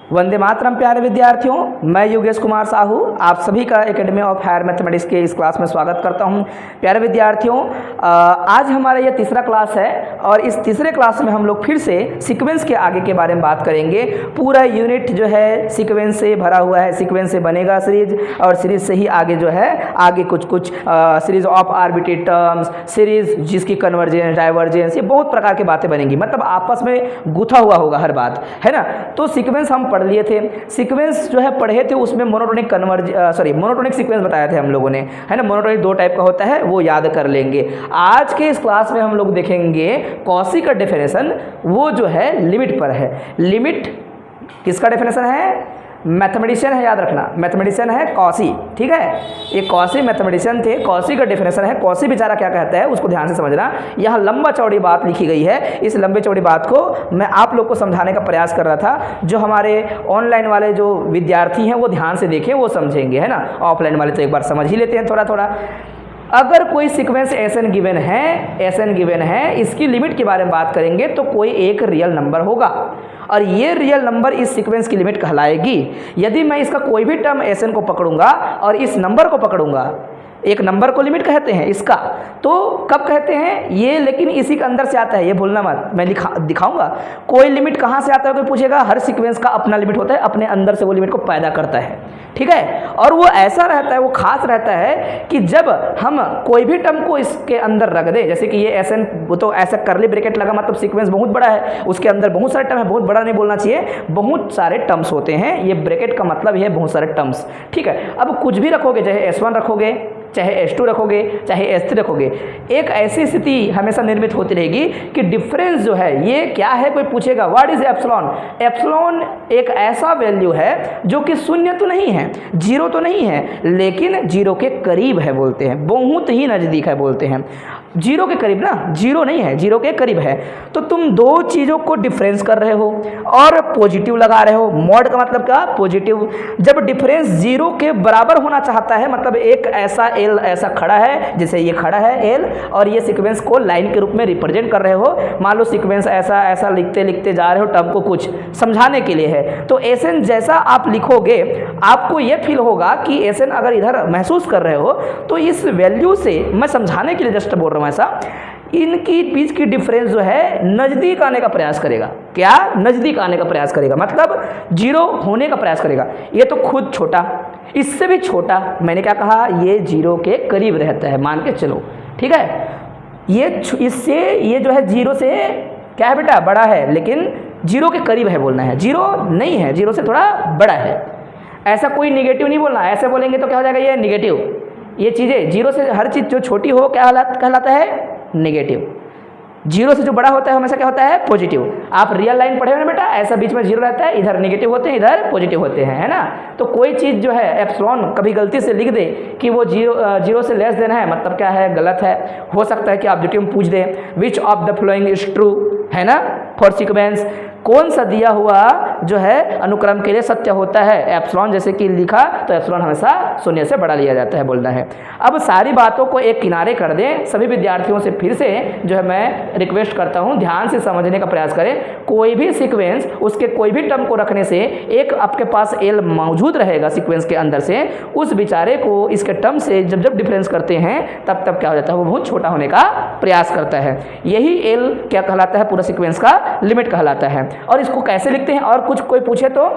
वंदे मातरम प्यारे विद्यार्थियों, मैं योगेश कुमार साहू आप सभी का एकेडमी ऑफ हायर मैथमेटिक्स के इस क्लास में स्वागत करता हूं। प्यारे विद्यार्थियों, आज हमारा यह तीसरा क्लास है और इस तीसरे क्लास में हम लोग फिर से सीक्वेंस के आगे के बारे में बात करेंगे। पूरा यूनिट जो है सीक्वेंस से भरा हुआ है, सीक्वेंस से बनेगा सीरीज और सीरीज से ही आगे जो है आगे कुछ series of arbitrary terms, series जिसकी कन्वर्जेंस, डाइवर्जेंस, ये बहुत प्रकार की बातें बनेंगी। मतलब आपस में गुथा हुआ होगा हर बात, है ना। तो सीक्वेंस हम पढ़ लिए थे, सीक्वेंस जो है पढ़े थे, उसमें मोनोटोनिक सीक्वेंस बताए थे हम लोगों ने, है ना। मोनोटोनिक दो टाइप का होता है, वो याद कर लेंगे। आज के इस क्लास में हम लोग देखेंगे कॉची का डेफिनेशन, वो जो है लिमिट पर है। लिमिट किसका डेफिनेशन है? मैथमेटिशियन है, याद रखना, मैथमेटिशियन है कॉची, ठीक है। ये कॉची मैथमेटिशियन थे, कॉची का डेफिनेशन है। कॉची बेचारा क्या कहता है उसको ध्यान से समझना। यहाँ लंबा चौड़ी बात लिखी गई है, इस लंबे चौड़ी बात को मैं आप लोग को समझाने का प्रयास कर रहा था। जो हमारे ऑनलाइन वाले जो विद्यार्थी हैं वो ध्यान से देखें, वो समझेंगे, है ना। ऑफलाइन वाले तो एक बार समझ ही लेते हैं थोड़ा थोड़ा। अगर कोई सीक्वेंस एसएन गिवन है, इसकी लिमिट के बारे में बात करेंगे तो कोई एक रियल नंबर होगा और ये रियल नंबर इस सीक्वेंस की लिमिट कहलाएगी। यदि मैं इसका कोई भी टर्म एसएन को पकड़ूंगा और इस नंबर को पकड़ूंगा, एक नंबर को लिमिट कहते हैं इसका, तो कब कहते हैं ये, लेकिन इसी के अंदर से आता है, ये भूलना मत, मैं दिखाऊंगा। कोई लिमिट कहाँ से आता है कोई पूछेगा, हर सीक्वेंस का अपना लिमिट होता है, अपने अंदर से वो लिमिट को पैदा करता है, ठीक है। और वो ऐसा रहता है, वो खास रहता है कि जब हम कोई भी टर्म को इसके अंदर रख दें, जैसे कि ये एसएन, वो तो ऐसा करली ब्रैकेट लगा मतलब सीक्वेंस बहुत बड़ा है, उसके अंदर बहुत सारे टर्म है, बहुत बड़ा नहीं बोलना चाहिए, बहुत सारे टर्म्स होते हैं, ये ब्रैकेट का मतलब है बहुत सारे टर्म्स, ठीक है। अब कुछ भी रखोगे, चाहे S1 रखोगे, चाहे S2 रखोगे, चाहे S3 रखोगे, एक ऐसी स्थिति हमेशा निर्मित होती रहेगी कि डिफरेंस जो है ये क्या है, कोई पूछेगा व्हाट इज एप्सिलॉन। एप्सिलॉन एक ऐसा वैल्यू है जो कि शून्य तो नहीं है, जीरो तो नहीं है, लेकिन जीरो के करीब है बोलते हैं, बहुत ही नज़दीक है बोलते हैं। जीरो के करीब ना, जीरो नहीं है, जीरो के करीब है। तो तुम दो चीज़ों को डिफरेंस कर रहे हो और पॉजिटिव लगा रहे हो। मॉड का मतलब क्या? पॉजिटिव। जब डिफरेंस जीरो के बराबर होना चाहता है, मतलब एक ऐसा एल ऐसा खड़ा है, जैसे ये खड़ा है एल, और ये सीक्वेंस को लाइन के रूप में रिप्रेजेंट कर रहे हो। मान लो सीक्वेंस ऐसा ऐसा लिखते लिखते जा रहे हो, टर्म को कुछ समझाने के लिए है, तो एसएन जैसा आप लिखोगे, आपको ये फील होगा कि एसएन अगर इधर महसूस कर रहे हो तो इस वैल्यू से, मैं समझाने के लिए जस्ट बोल रहा हूँ ऐसा, इनकी बीच की डिफरेंस जो है नज़दीक आने का प्रयास करेगा। क्या? नज़दीक आने का प्रयास करेगा, मतलब जीरो होने का प्रयास करेगा। ये तो खुद छोटा, इससे भी छोटा, मैंने क्या कहा, ये जीरो के करीब रहता है, मान के चलो, ठीक है। ये इससे, ये जो है जीरो से क्या है बेटा, बड़ा है, लेकिन जीरो के करीब है बोलना है, जीरो नहीं है, जीरो से थोड़ा बड़ा है। ऐसा कोई निगेटिव नहीं बोलना, ऐसे बोलेंगे तो क्या हो जाएगा, ये निगेटिव। ये चीज़ें जीरो से, हर चीज़ जो छोटी हो क्या कहलाता है, नेगेटिव। जीरो से जो बड़ा होता है हमेशा क्या होता है, पॉजिटिव। आप रियल लाइन पढ़े हो ना बेटा, ऐसा बीच में जीरो रहता है, इधर नेगेटिव होते हैं, इधर पॉजिटिव होते हैं, है ना। तो कोई चीज़ जो है एप्सिलॉन कभी गलती से लिख दे कि वो जीरो से लेस देना है, मतलब क्या है, गलत है। हो सकता है कि ऑब्जेक्टिव में पूछ दे which of the following is true, है ना, फॉर सीक्वेंस, कौन सा दिया हुआ जो है अनुक्रम के लिए सत्य होता है। एप्सिलॉन जैसे कि लिखा तो एप्सिलॉन हमेशा शून्य से बड़ा लिया जाता है बोलना है। अब सारी बातों को एक किनारे कर दें, सभी विद्यार्थियों से फिर से जो है मैं रिक्वेस्ट करता हूं ध्यान से समझने का प्रयास करें। कोई भी सीक्वेंस, उसके कोई भी टर्म को रखने से एक आपके पास एल मौजूद रहेगा सीक्वेंस के अंदर से, उस बेचारे को इसके टर्म से जब जब डिफरेंस करते हैं तब तब क्या हो जाता है, वो बहुत छोटा होने का प्रयास करता है। यही एल क्या कहलाता है, पूरा सीक्वेंस का लिमिट कहलाता है। और इसको कैसे लिखते हैं, और कुछ कोई पूछे तो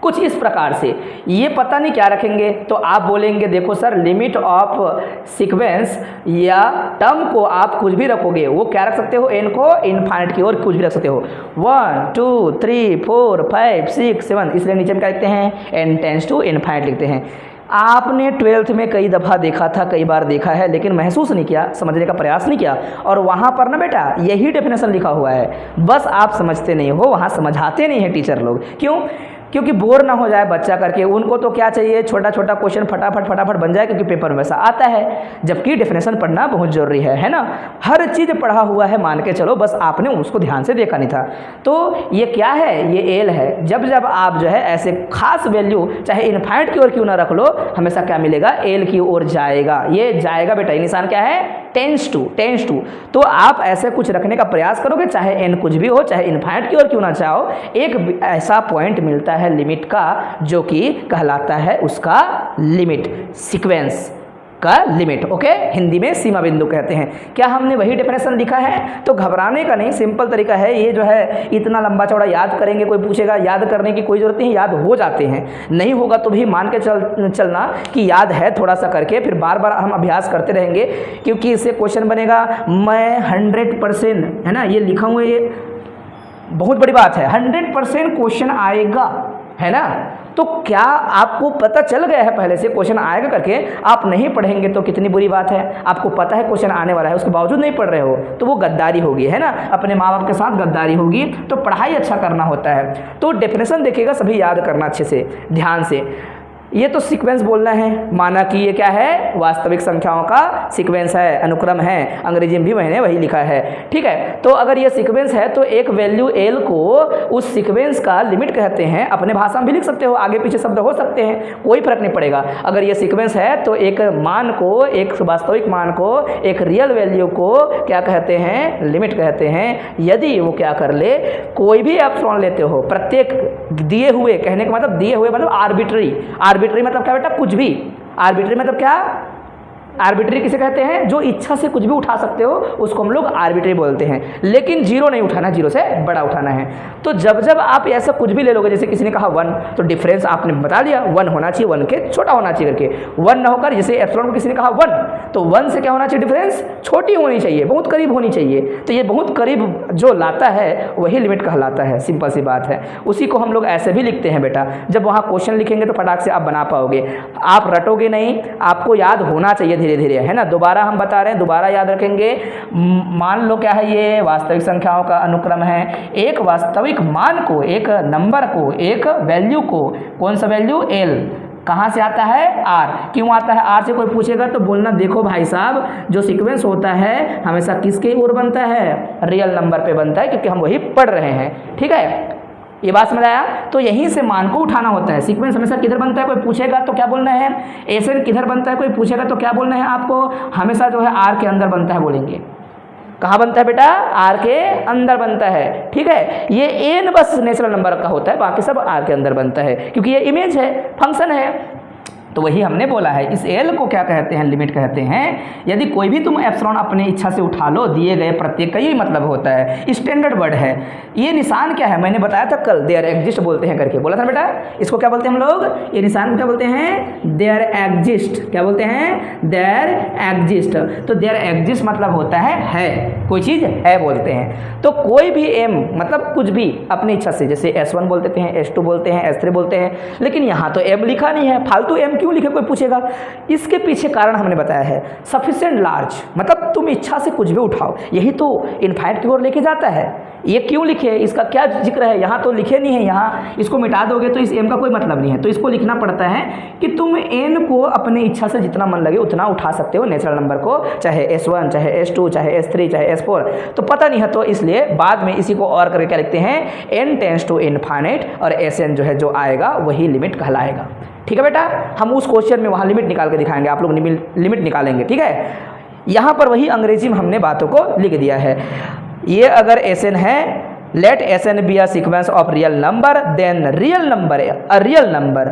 कुछ इस प्रकार से, ये पता नहीं क्या रखेंगे, तो आप बोलेंगे देखो सर, लिमिट ऑफ सीक्वेंस या टर्म को आप कुछ भी रखोगे, वो क्या रख सकते हो, एन को इनफाइनाइट की ओर कुछ भी रख सकते हो, 1 2 3 4 5 6 7, इसलिए नीचे में क्या लिखते हैं, एन टेंस टू इनफाइनाइट लिखते हैं। आपने 12th में कई दफ़ा देखा था, कई बार देखा है, लेकिन महसूस नहीं किया, समझने का प्रयास नहीं किया। और वहाँ पर ना बेटा यही डेफिनेशन लिखा हुआ है, बस आप समझते नहीं हो, वहाँ समझाते नहीं हैं टीचर लोग। क्यों? क्योंकि बोर ना हो जाए बच्चा करके। उनको तो क्या चाहिए, छोटा छोटा क्वेश्चन फटाफट बन जाए, क्योंकि पेपर में वैसा आता है। जबकि डेफिनेशन पढ़ना बहुत ज़रूरी है ना। हर चीज़ पढ़ा हुआ है मान के चलो, बस आपने उसको ध्यान से देखा नहीं था। तो ये क्या है, ये एल है। जब जब आप जो है ऐसे खास वैल्यू चाहे इनफाइनाइट की ओर क्यों ना रख लो, हमेशा क्या मिलेगा, एल की ओर जाएगा। ये जाएगा बेटा, ये निशान क्या है, टेंस टू। तो आप ऐसे कुछ रखने का प्रयास करोगे, चाहे एन कुछ भी हो, चाहे इनफाइनाइट की ओर क्यों ना चाहो, एक ऐसा पॉइंट मिलता है लिमिट का, जो कि कहलाता है उसका लिमिट, सीक्वेंस का लिमिट। ओके, हिंदी में सीमा बिंदु कहते हैं। क्या हमने वही डेफिनेशन लिखा है? तो घबराने का नहीं, सिंपल तरीका है। ये जो है इतना लंबा चौड़ा याद करेंगे, कोई पूछेगा, याद करने की कोई ज़रूरत नहीं, याद हो जाते हैं। नहीं होगा तो भी मान के चलना कि याद है थोड़ा सा करके, फिर बार बार हम अभ्यास करते रहेंगे, क्योंकि इससे क्वेश्चन बनेगा। मैं 100% है ना, ये लिखा हुआ, ये बहुत बड़ी बात है, 100% क्वेश्चन आएगा, है ना। तो क्या आपको पता चल गया है पहले से क्वेश्चन आएगा करके? आप नहीं पढ़ेंगे तो कितनी बुरी बात है। आपको पता है क्वेश्चन आने वाला है, उसके बावजूद नहीं पढ़ रहे हो, तो वो गद्दारी होगी, है ना। अपने माँ बाप के साथ गद्दारी होगी। तो पढ़ाई अच्छा करना होता है। तो डेफिनेशन देखिएगा, सभी याद करना अच्छे से, ध्यान से। ये तो सीक्वेंस बोलना है, माना कि ये क्या है, वास्तविक संख्याओं का सीक्वेंस है, अनुक्रम है। अंग्रेजी में भी मैंने वही लिखा है, ठीक है। तो अगर ये सीक्वेंस है तो एक वैल्यू एल को उस सीक्वेंस का लिमिट कहते हैं। अपने भाषा में भी लिख सकते हो, आगे पीछे शब्द हो सकते हैं, कोई फर्क नहीं पड़ेगा। अगर ये सीक्वेंस है तो एक मान को, एक वास्तविक मान को, एक रियल वैल्यू को क्या कहते हैं, लिमिट कहते हैं। यदि वो क्या कर ले, कोई भी एप्सिलॉन लेते हो, प्रत्येक दिए हुए, कहने का मतलब दिए हुए मतलब आर्बिट्री मतलब क्या बेटा, कुछ भी। आर्बिट्री मतलब क्या, आर्बिट्री किसे कहते हैं, जो इच्छा से कुछ भी उठा सकते हो, उसको हम लोग आर्बिट्री बोलते हैं। लेकिन जीरो नहीं उठाना, जीरो से बड़ा उठाना है। तो जब जब आप ऐसा कुछ भी ले लोगे, जैसे किसी ने कहा 1, तो डिफरेंस आपने बता दिया, 1 होना चाहिए, 1 के छोटा होना चाहिए करके। 1 ना होकर, जैसे एप्सिलॉन को किसी ने कहा 1, तो 1 से क्या होना चाहिए, डिफरेंस छोटी होनी चाहिए, बहुत करीब होनी चाहिए। तो ये बहुत करीब जो लाता है वही लिमिट कहलाता है, सिंपल सी बात है। उसी को हम लोग ऐसे भी लिखते हैं बेटा। जब वहाँ क्वेश्चन लिखेंगे तो फटाक से आप बना पाओगे, आप रटोगे नहीं, आपको याद होना चाहिए धीरे धीरे, है ना। दोबारा हम बता रहे हैं, दोबारा याद रखेंगे। मान लो क्या है, ये वास्तविक संख्याओं का अनुक्रम है। एक वास्तविक मान को, एक नंबर को, एक वैल्यू को, कौन सा वैल्यू, एल, कहाँ से आता है, आर। क्यों आता है आर से कोई पूछेगा तो बोलना, देखो भाई साहब, जो सीक्वेंस होता है हमेशा किसके ओर बनता है, रियल नंबर पे बनता है, क्योंकि हम वही पढ़ रहे हैं, ठीक है। ये बात समझ आया? तो यहीं से मान को उठाना होता है। सीक्वेंस हमेशा किधर बनता है, कोई पूछेगा तो क्या बोलना है, एसएन किधर बनता है, कोई पूछेगा तो क्या बोलना है आपको, हमेशा जो है आर के अंदर बनता है बोलेंगे। कहाँ बनता है बेटा, आर के अंदर बनता है, ठीक है। ये एन बस नेचुरल नंबर का होता है, बाकी सब आर के अंदर बनता है, क्योंकि ये इमेज है, फंक्शन है। तो वही हमने बोला है, इस एल को क्या कहते हैं, लिमिट कहते हैं। यदि कोई भी तुम एप्सिलॉन अपने इच्छा से उठा लो, दिए गए प्रत्येक का यही मतलब होता है, स्टैंडर्ड वर्ड है। ये निशान क्या है, मैंने बताया था कल, देयर एग्जिस्ट बोलते हैं करके, बोला था बेटा। इसको क्या बोलते हैं हम लोग, ये निशान को क्या बोलते हैं, देयर एग्जिस्ट। क्या बोलते हैं, देयर एग्जिस्ट। तो देयर एग्जिस्ट मतलब होता है कोई चीज़ है बोलते हैं। तो कोई भी एम मतलब कुछ भी अपनी इच्छा से, जैसे S1 बोलते हैं, S2 बोलते हैं, S3 बोलते हैं, लेकिन यहाँ तो एम लिखा नहीं है, फालतू एम क्यों लिखे, कोई पूछेगा। इसके पीछे कारण हमने बताया है, सफिशिएंट लार्ज मतलब तुम इच्छा से कुछ भी उठाओ, यही तो इनफाइनाइट की ओर लेके जाता है। ये क्यों लिखे, इसका क्या जिक्र है, यहाँ तो लिखे नहीं है, यहाँ इसको मिटा दोगे तो इस एम का कोई मतलब नहीं है। तो इसको लिखना पड़ता है कि तुम एन को अपनी इच्छा से जितना मन लगे उतना उठा सकते हो, नेचुरल नंबर को, चाहे S1, चाहे S2, चाहे S3, चाहे S4। तो पता नहीं है तो इसलिए बाद में इसी को और करके क्या लिखते हैं, n टेंड्स टू इनफाइनाइट, और Sn जो है जो आएगा वही लिमिट कहलाएगा, ठीक है बेटा। हम उस क्वेश्चन में वहाँ लिमिट निकाल के दिखाएंगे, आप लोग लिमिट निकालेंगे, ठीक है। यहाँ पर वही अंग्रेजी में हमने बातों को लिख दिया है। ये अगर Sn है, let Sn be a sequence of real number, then real number, a real number,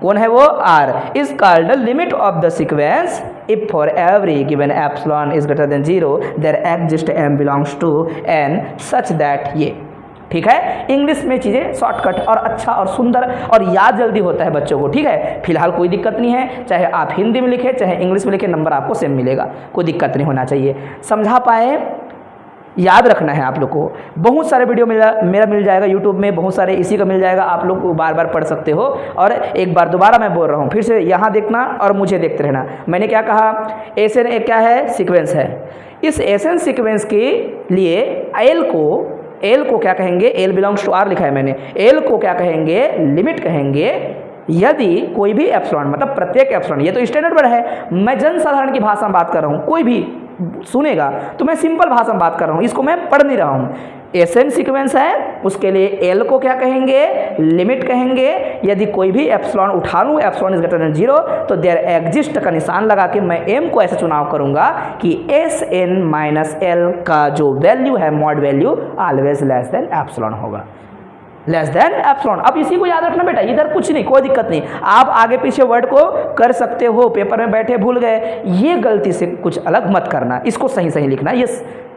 कौन है वो, R, is called the limit of the sequence if for every given epsilon is greater than 0 there exist m belongs to n such that ये, ठीक है। English में चीज़ें shortcut और अच्छा और सुंदर और याद जल्दी होता है बच्चों को, ठीक है। फिलहाल कोई दिक्कत नहीं है, चाहे आप हिंदी में लिखें चाहे इंग्लिश में लिखें, नंबर आपको सेम मिलेगा, कोई दिक्कत नहीं होना चाहिए। समझा पाए, याद रखना है आप लोग को। बहुत सारे वीडियो मेरा मिल जाएगा यूट्यूब में, बहुत सारे इसी का मिल जाएगा, आप लोग बार बार पढ़ सकते हो। और एक बार दोबारा मैं बोल रहा हूँ, फिर से यहाँ देखना और मुझे देखते रहना। मैंने क्या कहा, Sn एक क्या है, सीक्वेंस है। इस Sn सीक्वेंस के लिए एल को एल को क्या कहेंगे, एल बिलोंग्स टू आर लिखा है मैंने, एल को क्या कहेंगे, लिमिट कहेंगे यदि कोई भी एप्सिलॉन, मतलब प्रत्येक एप्सिलॉन, ये तो स्टैंडर्ड वर्ड है, मैं जनसाधारण की भाषा में बात कर रहा हूँ, कोई भी सुनेगा तो मैं सिंपल भाषा में बात कर रहा हूँ, इसको मैं पढ़ नहीं रहा हूँ। एसएन सीक्वेंस है, उसके लिए एल को क्या कहेंगे, लिमिट कहेंगे, यदि कोई भी एप्सिलॉन उठा लूँ, एप्सिलॉन इज ग्रेटर देन 0, तो देयर एग्जिस्ट का निशान लगा के मैं एम को ऐसे चुनाव करूंगा कि एस एन माइनस एल का जो वैल्यू है, mod value, always less than epsilon होगा, लेस देन एप्सिलॉन। अब इसी को याद रखना बेटा, इधर कुछ नहीं, कोई दिक्कत नहीं, आप आगे पीछे वर्ड को कर सकते हो, पेपर में बैठे भूल गए, ये गलती से कुछ अलग मत करना, इसको सही सही लिखना, ये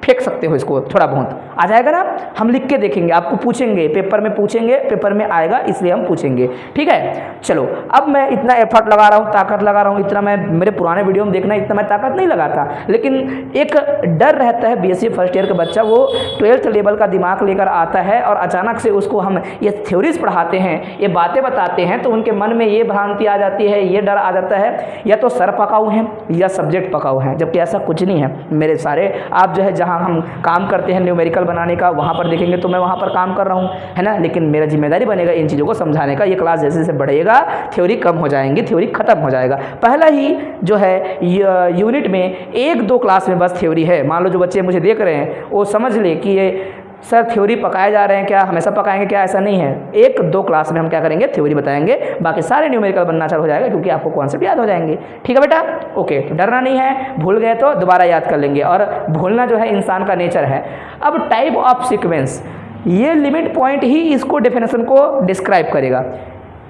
फेंक सकते हो इसको, थोड़ा बहुत आ जाएगा ना, हम लिख के देखेंगे, आपको पूछेंगे, पेपर में पूछेंगे, पेपर में आएगा इसलिए हम पूछेंगे, ठीक है। चलो अब मैं इतना एफर्ट लगा रहा हूँ, ताकत लगा रहा हूँ, इतना मैं मेरे पुराने वीडियो में देखना, इतना मैं ताकत नहीं लगाता, लेकिन एक डर रहता है बीएससी फर्स्ट ईयर का बच्चा, वो 12th लेवल का दिमाग लेकर आता है और अचानक से उसको हम ये थ्योरीज पढ़ाते हैं, ये बातें बताते हैं, तो उनके मन में ये भ्रांति आ जाती है, ये डर आ जाता है, या तो सर पकाऊ है या सब्जेक्ट पकाऊ है, जबकि ऐसा कुछ नहीं है मेरे सारे। आप जो है जहाँ हम काम करते हैं न्यूमेरिकल बनाने का, वहाँ पर देखेंगे तो मैं वहाँ पर काम कर रहा हूँ, है ना, लेकिन मेरा जिम्मेदारी बनेगा इन चीज़ों को समझाने का। ये क्लास जैसे जैसे बढ़ेगा थ्योरी कम हो जाएंगी, थ्योरी खत्म हो जाएगा। पहला ही जो है यूनिट में 1-2 क्लास में बस थ्योरी है। मान लो जो बच्चे मुझे देख रहे हैं वो समझ ले कि ये सर थ्योरी पकाए जा रहे हैं क्या, हमेशा पकाएंगे क्या, ऐसा नहीं है। 1-2 क्लास में हम क्या करेंगे, थ्योरी बताएंगे, बाकी सारे न्यूमेरिकल बनना चालू हो जाएगा, क्योंकि आपको कॉन्सेप्ट याद हो जाएंगे, ठीक है बेटा, ओके। तो डरना नहीं है, भूल गए तो दोबारा याद कर लेंगे, और भूलना जो है इंसान का नेचर है। अब टाइप ऑफ सीक्वेंस, ये लिमिट पॉइंट ही इसको डेफिनेशन को डिस्क्राइब करेगा।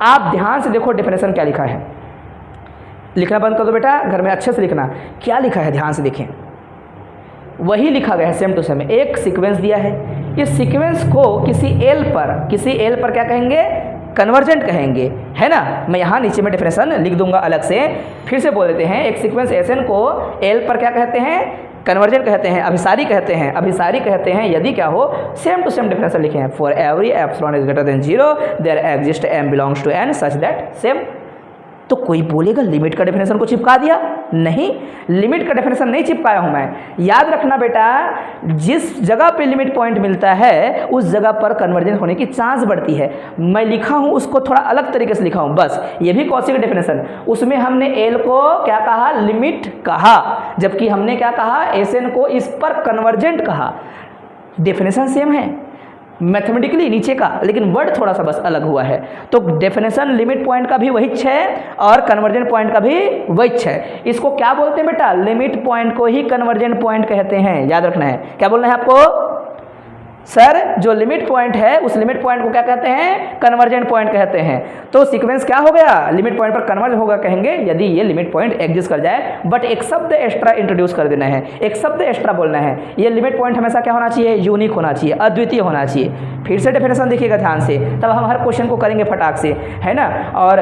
आप ध्यान से देखो डेफिनेशन क्या लिखा है, लिखना बंद कर दो बेटा, घर में अच्छे से लिखना, क्या लिखा है ध्यान से देखें, वही लिखा गया है सेम टू सेम। एक सीक्वेंस दिया है, इस सीक्वेंस को किसी एल पर क्या कहेंगे, कन्वर्जेंट कहेंगे, है ना। मैं यहाँ नीचे में डेफिनेशन लिख दूंगा अलग से, फिर से बोल देते हैं। एक सीक्वेंस एस एन को एल पर क्या कहते हैं, कन्वर्जेंट कहते हैं, अभिसारी कहते हैं, अभिसारी कहते हैं यदि क्या हो, सेम टू सेम डेफिनेशन लिखे हैं। For every epsilon is greater than 0 there exist M belongs to N such that same. तो कोई बोलेगा लिमिट का डेफिनेशन को चिपका दिया, नहीं, लिमिट का डेफिनेशन नहीं चिपकाया हूं मैं। याद रखना बेटा, जिस जगह पे लिमिट पॉइंट मिलता है उस जगह पर कन्वर्जेंस होने की चांस बढ़ती है। मैं लिखा हूं उसको थोड़ा अलग तरीके से लिखा हूं, बस। ये भी कौशी का डेफिनेशन, उसमें हमने एल को क्या कहा, लिमिट कहा, जबकि हमने क्या कहा, एस एन को इस पर कन्वर्जेंट कहा। डेफिनेशन सेम है मैथमेटिकली नीचे का, लेकिन वर्ड थोड़ा सा बस अलग हुआ है। तो डेफिनेशन लिमिट पॉइंट का भी वही है और कन्वर्जेंट पॉइंट का भी वही है। इसको क्या बोलते हैं बेटा, लिमिट पॉइंट को ही कन्वर्जेंट पॉइंट कहते हैं, याद रखना है। क्या बोलना है आपको, सर जो लिमिट पॉइंट है उस लिमिट पॉइंट को क्या कहते हैं, कन्वर्जेंट पॉइंट कहते हैं। तो सीक्वेंस क्या हो गया, लिमिट पॉइंट पर कन्वर्ज होगा कहेंगे यदि ये लिमिट पॉइंट एग्जिस्ट कर जाए। बट एक शब्द एक्स्ट्रा इंट्रोड्यूस कर देना है, एक शब्द एक्स्ट्रा बोलना है। ये लिमिट पॉइंट हमेशा क्या होना चाहिए, यूनिक होना चाहिए, अद्वितीय होना चाहिए। फिर से डेफिनेशन देखिएगा ध्यान से, तब हम हर क्वेश्चन को करेंगे फटाक से, है ना। और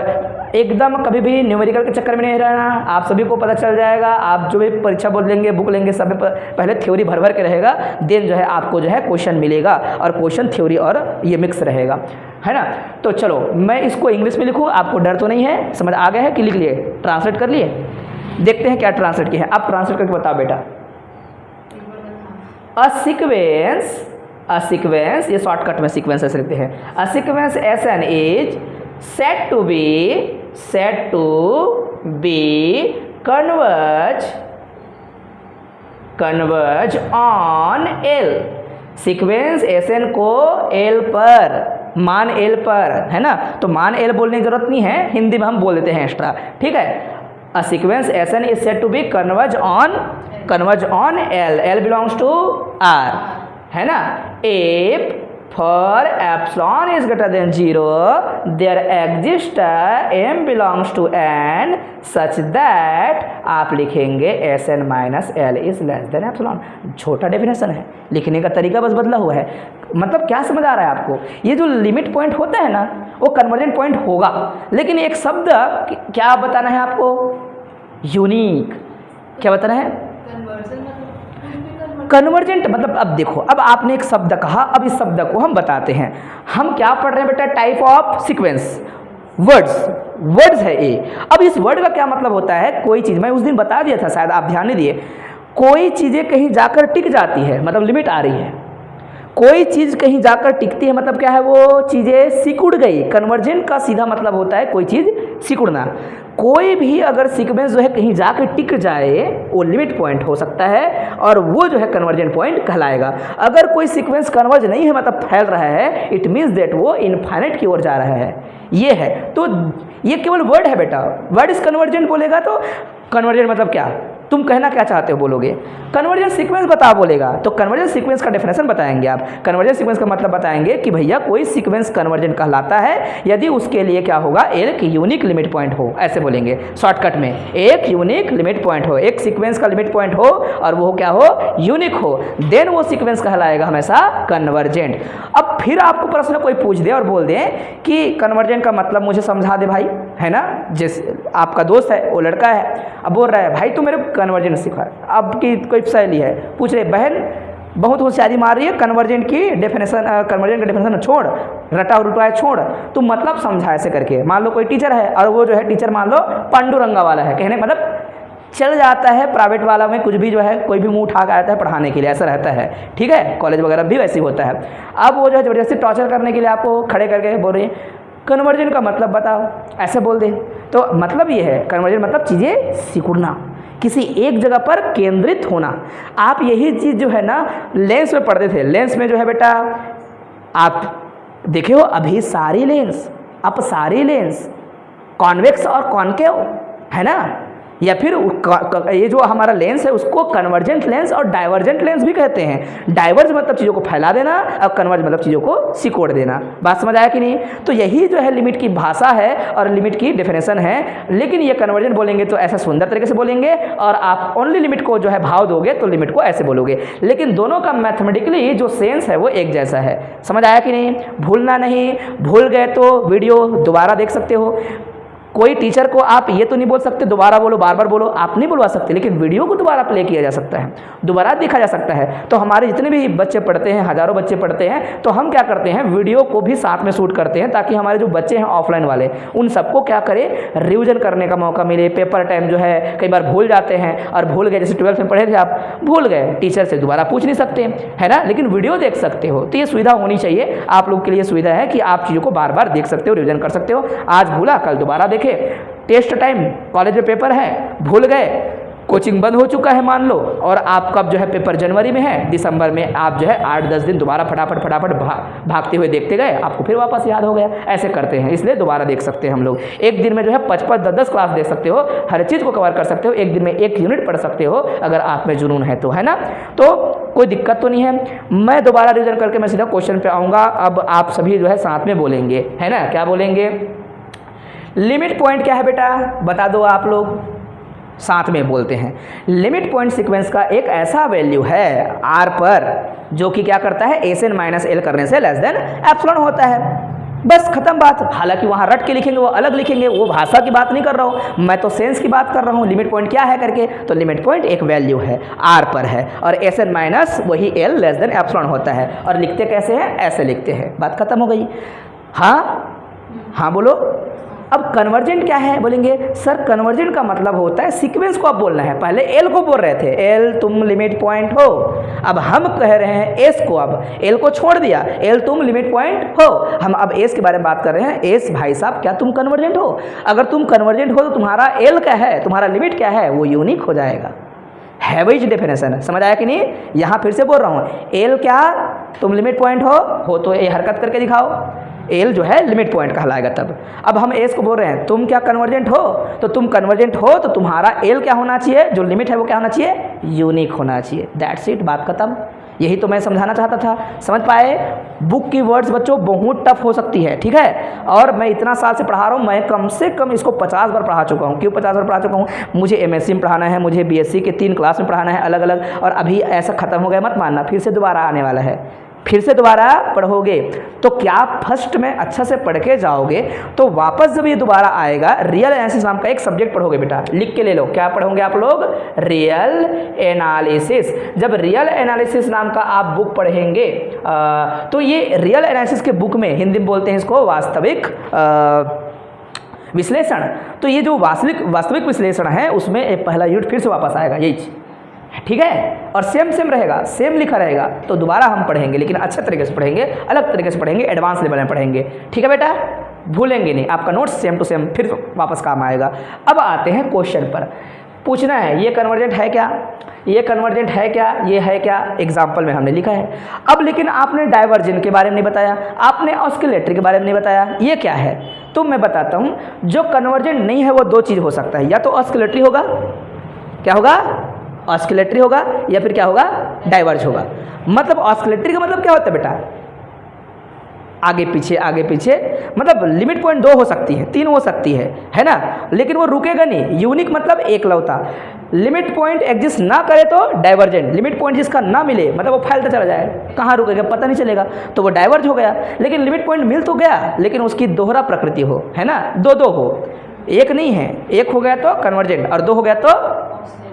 एकदम कभी भी न्यूमेरिकल के चक्कर में नहीं रहना, आप सभी को पता चल जाएगा। आप जो भी परीक्षा बोर्ड लेंगे, बुक लेंगे, सब पहले थ्योरी भर भर के रहेगा, देन जो है आपको जो है क्वेश्चन मिलेगा, और क्वेश्चन थ्योरी और ये मिक्स रहेगा, है ना। तो चलो मैं इसको इंग्लिश में लिखूँ, आपको डर तो नहीं है, समझ आ गया है कि लिख लिए, ट्रांसलेट कर लिए। देखते हैं क्या ट्रांसलेट किया है, आप ट्रांसलेट करके बताओ बेटा। अ सीक्वेंस, ये शॉर्टकट में सीक्वेंस ऐसे लिखते हैं। A sequence S N is set to be converge on L. Sequence S N को एल पर, मान एल पर, है ना। तो मान एल बोलने की जरूरत नहीं है, हिंदी में हम बोल देते हैं एक्स्ट्रा, ठीक है। A sequence S N is set to be converge on L, L belongs to R, है ना। If for epsilon is greater than 0 there exist m belongs to n such that, आप लिखेंगे S N minus L is less than epsilon. छोटा definition है, लिखने का तरीका बस बदला हुआ है। मतलब क्या समझ आ रहा है आपको, ये जो लिमिट पॉइंट होता है ना वो कन्वर्जेंट पॉइंट होगा, लेकिन एक शब्द क्या बताना है आपको, यूनिक। क्या बताना है, कन्वर्जेंट। मतलब अब देखो, अब आपने एक शब्द कहा, अब इस शब्द को हम बताते हैं। हम क्या पढ़ रहे हैं बेटा, टाइप ऑफ सीक्वेंस, वर्ड्स है ये। अब इस वर्ड का क्या मतलब होता है, कोई चीज़, मैं उस दिन बता दिया था शायद आप ध्यान नहीं दिए, कोई चीज़ें कहीं जाकर टिक जाती है, मतलब लिमिट आ रही है। कोई चीज़ कहीं जाकर टिकती है मतलब क्या है, वो चीज़ें सिकुड़ गई। कन्वर्जेंट का सीधा मतलब होता है कोई चीज़ सिकुड़ना। कोई भी अगर सीक्वेंस जो है कहीं जाकर टिक जाए वो लिमिट पॉइंट हो सकता है और वो जो है कन्वर्जेंट पॉइंट कहलाएगा। अगर कोई सीक्वेंस कन्वर्ज नहीं है मतलब फैल रहा है, इट मीन्स दैट वो इनफाइनाइट की ओर जा रहा है। ये है, तो ये केवल वर्ड है बेटा। वर्ड इज कन्वर्जेंट बोलेगा तो कन्वर्जेंट मतलब क्या, तुम कहना क्या चाहते हो बोलोगे, कन्वर्जेंट सीक्वेंस बता बोलेगा तो कन्वर्जेंट सीक्वेंस का डेफिनेशन बताएंगे आप। कन्वर्जेंट सीक्वेंस का मतलब बताएंगे कि भैया कोई सीक्वेंस कन्वर्जेंट कहलाता है यदि उसके लिए क्या होगा, एक यूनिक लिमिट पॉइंट हो, ऐसे बोलेंगे शॉर्टकट में। एक यूनिक लिमिट पॉइंट हो, एक सीक्वेंस का लिमिट पॉइंट हो और वो क्या हो, यूनिक हो, देन वो सीक्वेंस कहलाएगा हमेशा कन्वर्जेंट। अब फिर आपको प्रश्न कोई पूछ दे और बोल दे कि कन्वर्जेंट का मतलब मुझे समझा दे भाई, है ना। जैसे आपका दोस्त है, वो लड़का है, अब बोल रहा है भाई तू मेरे को कन्वर्जेंट सिखा। अब की कोई सहेली है, पूछ रहे बहन बहुत होशियारी मार रही है, कन्वर्जेंट की डेफिनेशन, कन्वर्जेंट का डेफिनेशन छोड़, रटा रुटा है छोड़, तू मतलब समझा ऐसे करके। मान लो कोई टीचर है और वो जो है टीचर मान लो पांडुरंगा वाला है, कहने मतलब चल जाता है प्राइवेट वाला में कुछ भी जो है कोई भी मुंह उठा के आता है पढ़ाने के लिए, ऐसा रहता है, ठीक है। कॉलेज वगैरह भी वैसे ही होता है। अब वो जो है ज़बरदस्ती टॉर्चर करने के लिए आपको खड़े करके बोल रही है कन्वर्जेंट का मतलब बताओ, ऐसे बोल दे तो मतलब ये है कन्वर्जेंट मतलब चीज़ें सिकुड़ना, किसी एक जगह पर केंद्रित होना। आप यही चीज़ जो है ना लेंस में पढ़ते थे। लेंस में जो है बेटा आप देखे हो अभी सारी लेंस, अब सारी लेंस कॉन्वेक्स और कॉनकेव है ना, या फिर ये जो हमारा लेंस है उसको कन्वर्जेंट लेंस और डाइवर्जेंट लेंस भी कहते हैं। डाइवर्ज मतलब चीज़ों को फैला देना और कन्वर्ज मतलब चीज़ों को सिकोड़ देना। बात समझ आया कि नहीं। तो यही जो है लिमिट की भाषा है और लिमिट की डेफिनेशन है। लेकिन ये कन्वर्जेंट बोलेंगे तो ऐसा सुंदर तरीके से बोलेंगे और आप ओनली लिमिट को जो है भाव दोगे तो लिमिट को ऐसे बोलोगे। लेकिन दोनों का मैथमेटिकली जो सेंस है वो एक जैसा है। समझ आया कि नहीं। भूलना नहीं, भूल गए तो वीडियो दोबारा देख सकते हो। कोई टीचर को आप ये तो नहीं बोल सकते दोबारा बोलो, बार बार बोलो, आप नहीं बुलवा सकते, लेकिन वीडियो को दोबारा प्ले किया जा सकता है, दोबारा देखा जा सकता है। तो हमारे जितने भी बच्चे पढ़ते हैं, हज़ारों बच्चे पढ़ते हैं, तो हम क्या करते हैं वीडियो को भी साथ में शूट करते हैं ताकि हमारे जो बच्चे हैं ऑफलाइन वाले उन सबको क्या करें रिविजन करने का मौका मिले। पेपर टाइम जो है कई बार भूल जाते हैं और भूल गए, जैसे 12th में पढ़े थे आप, भूल गए, टीचर से दोबारा पूछ नहीं सकते है ना, लेकिन वीडियो देख सकते हो। तो ये सुविधा होनी चाहिए आप लोग के लिए, सुविधा है कि आप चीज़ों को बार बार देख सकते हो, रिविजन कर सकते हो। आज भूला कल दोबारा देखे। टेस्ट टाइम कॉलेज में पेपर है, भूल गए, कोचिंग बंद हो चुका है मान लो, और आपका जो है पेपर जनवरी में है, दिसंबर में आप जो है 8-10 दिन दोबारा फटाफट भागते हुए देखते गए, आपको फिर वापस याद हो गया। ऐसे करते हैं, इसलिए दोबारा देख सकते हैं हम लोग। एक दिन में जो है 55-10 क्लास देख सकते हो, हर चीज़ को कवर कर सकते हो, एक दिन में 1 यूनिट पढ़ सकते हो अगर आप में जुनून है तो, है ना। तो कोई दिक्कत तो नहीं है। मैं दोबारा रिविजन करके मैं सीधा क्वेश्चन पे आऊँगा। अब आप सभी जो है साथ में बोलेंगे, है ना। क्या बोलेंगे? लिमिट पॉइंट क्या है बेटा बता दो आप लोग, साथ में बोलते हैं। लिमिट पॉइंट सीक्वेंस का एक ऐसा वैल्यू है आर पर जो कि क्या करता है, एस एन माइनस एल करने से लेस देन एप्सिलॉन होता है। बस खत्म बात। हालांकि वहाँ रट के लिखेंगे, वो अलग लिखेंगे, वो भाषा की बात नहीं कर रहा हूँ मैं, तो सेंस की बात कर रहा हूँ। लिमिट पॉइंट क्या है करके, तो लिमिट पॉइंट एक वैल्यू है आर पर है और एस एन माइनस वही एल लेस देन एप्सिलॉन होता है। और लिखते कैसे हैं, ऐसे लिखते हैं। बात खत्म हो गई। हाँ बोलो। अब कन्वर्जेंट क्या है बोलेंगे, सर कन्वर्जेंट का मतलब होता है सीक्वेंस को आप बोलना है। पहले एल को बोल रहे थे, एल तुम लिमिट पॉइंट हो। अब हम कह रहे हैं एस को, अब एल को छोड़ दिया, एल तुम लिमिट पॉइंट हो। हम अब एस के बारे में बात कर रहे हैं। एस भाई साहब क्या तुम कन्वर्जेंट हो? अगर तुम कन्वर्जेंट हो तो तुम्हारा एल क्या है, तुम्हारा लिमिट क्या है, वो यूनिक हो जाएगा। है वही डेफिनेशन, समझ आया कि नहीं। यहाँ फिर से बोल रहा हूँ, एल क्या तुम लिमिट पॉइंट हो तो ये हरकत करके दिखाओ, एल जो है लिमिट पॉइंट कहलाएगा तब। अब हम एस को बोल रहे हैं तुम क्या कन्वर्जेंट हो, तो तुम कन्वर्जेंट हो तो तुम्हारा एल क्या होना चाहिए, जो लिमिट है वो क्या होना चाहिए, यूनिक होना चाहिए। दैट्स इट, बात खत्म। यही तो मैं समझाना चाहता था, समझ पाए। बुक की वर्ड्स बच्चों बहुत टफ हो सकती है, ठीक है। और मैं इतना साल से पढ़ा रहा हूँ, मैं कम से कम इसको 50 बार पढ़ा चुका हूँ। क्यों 50 बार पढ़ा चुका हूँ? मुझे एमएससी में पढ़ाना है, मुझे बीएससी के 3 क्लास में पढ़ाना है अलग अलग, और अभी ऐसा खत्म हो गया मत मानना, फिर से दोबारा आने वाला है, फिर से दोबारा पढ़ोगे। तो क्या फर्स्ट में अच्छा से पढ़ के जाओगे तो वापस जब ये दोबारा आएगा, रियल एनालिसिस नाम का एक सब्जेक्ट पढ़ोगे बेटा, लिख के ले लो। क्या पढ़ोगे आप लोग? Real analysis. जब रियल एनालिसिस नाम का आप बुक पढ़ेंगे तो ये रियल एनालिसिस के बुक में, हिंदी में बोलते हैं इसको वास्तविक विश्लेषण। तो ये जो वास्तविक विश्लेषण है उसमें एक पहला यूनिट फिर से वापस आएगा, यही ठीक है, और सेम सेम रहेगा, सेम लिखा रहेगा तो दोबारा हम पढ़ेंगे, लेकिन अच्छे तरीके से पढ़ेंगे, अलग तरीके से पढ़ेंगे, एडवांस लेवल में पढ़ेंगे। ठीक है बेटा, भूलेंगे नहीं, आपका नोट्स सेम टू सेम फिर वापस काम आएगा। अब आते हैं क्वेश्चन पर। पूछना है ये कन्वर्जेंट है क्या, ये कन्वर्जेंट है क्या, ये है क्या, एग्जाम्पल में हमने लिखा है। अब लेकिन आपने डाइवर्जेंट के बारे में नहीं बताया, आपने ऑस्किलेटरी के बारे में नहीं बताया, ये क्या है? तो मैं बताता हूँ, जो कन्वर्जेंट नहीं है वो दो चीज़ हो सकता है, या तो ऑस्किलेटरी होगा, क्या होगा? ऑस्किलेटरी होगा, या फिर क्या होगा? डाइवर्ज होगा। मतलब ऑस्किलेटरी का मतलब क्या होता है बेटा? आगे पीछे, मतलब लिमिट पॉइंट दो हो सकती है, तीन हो सकती है ना, लेकिन वो रुकेगा नहीं। यूनिक मतलब एकलौता। लिमिट पॉइंट एग्जिस्ट ना करे तो डाइवर्जेंट, लिमिट पॉइंट जिसका ना मिले मतलब वो फैलता चला जाए, कहाँ रुकेगा पता नहीं चलेगा, तो वो डाइवर्ज हो गया। लेकिन लिमिट पॉइंट मिल तो गया, लेकिन उसकी दोहरा प्रकृति हो, है ना, दो हो, एक नहीं है। एक हो गया तो कन्वर्जेंट और दो हो गया तो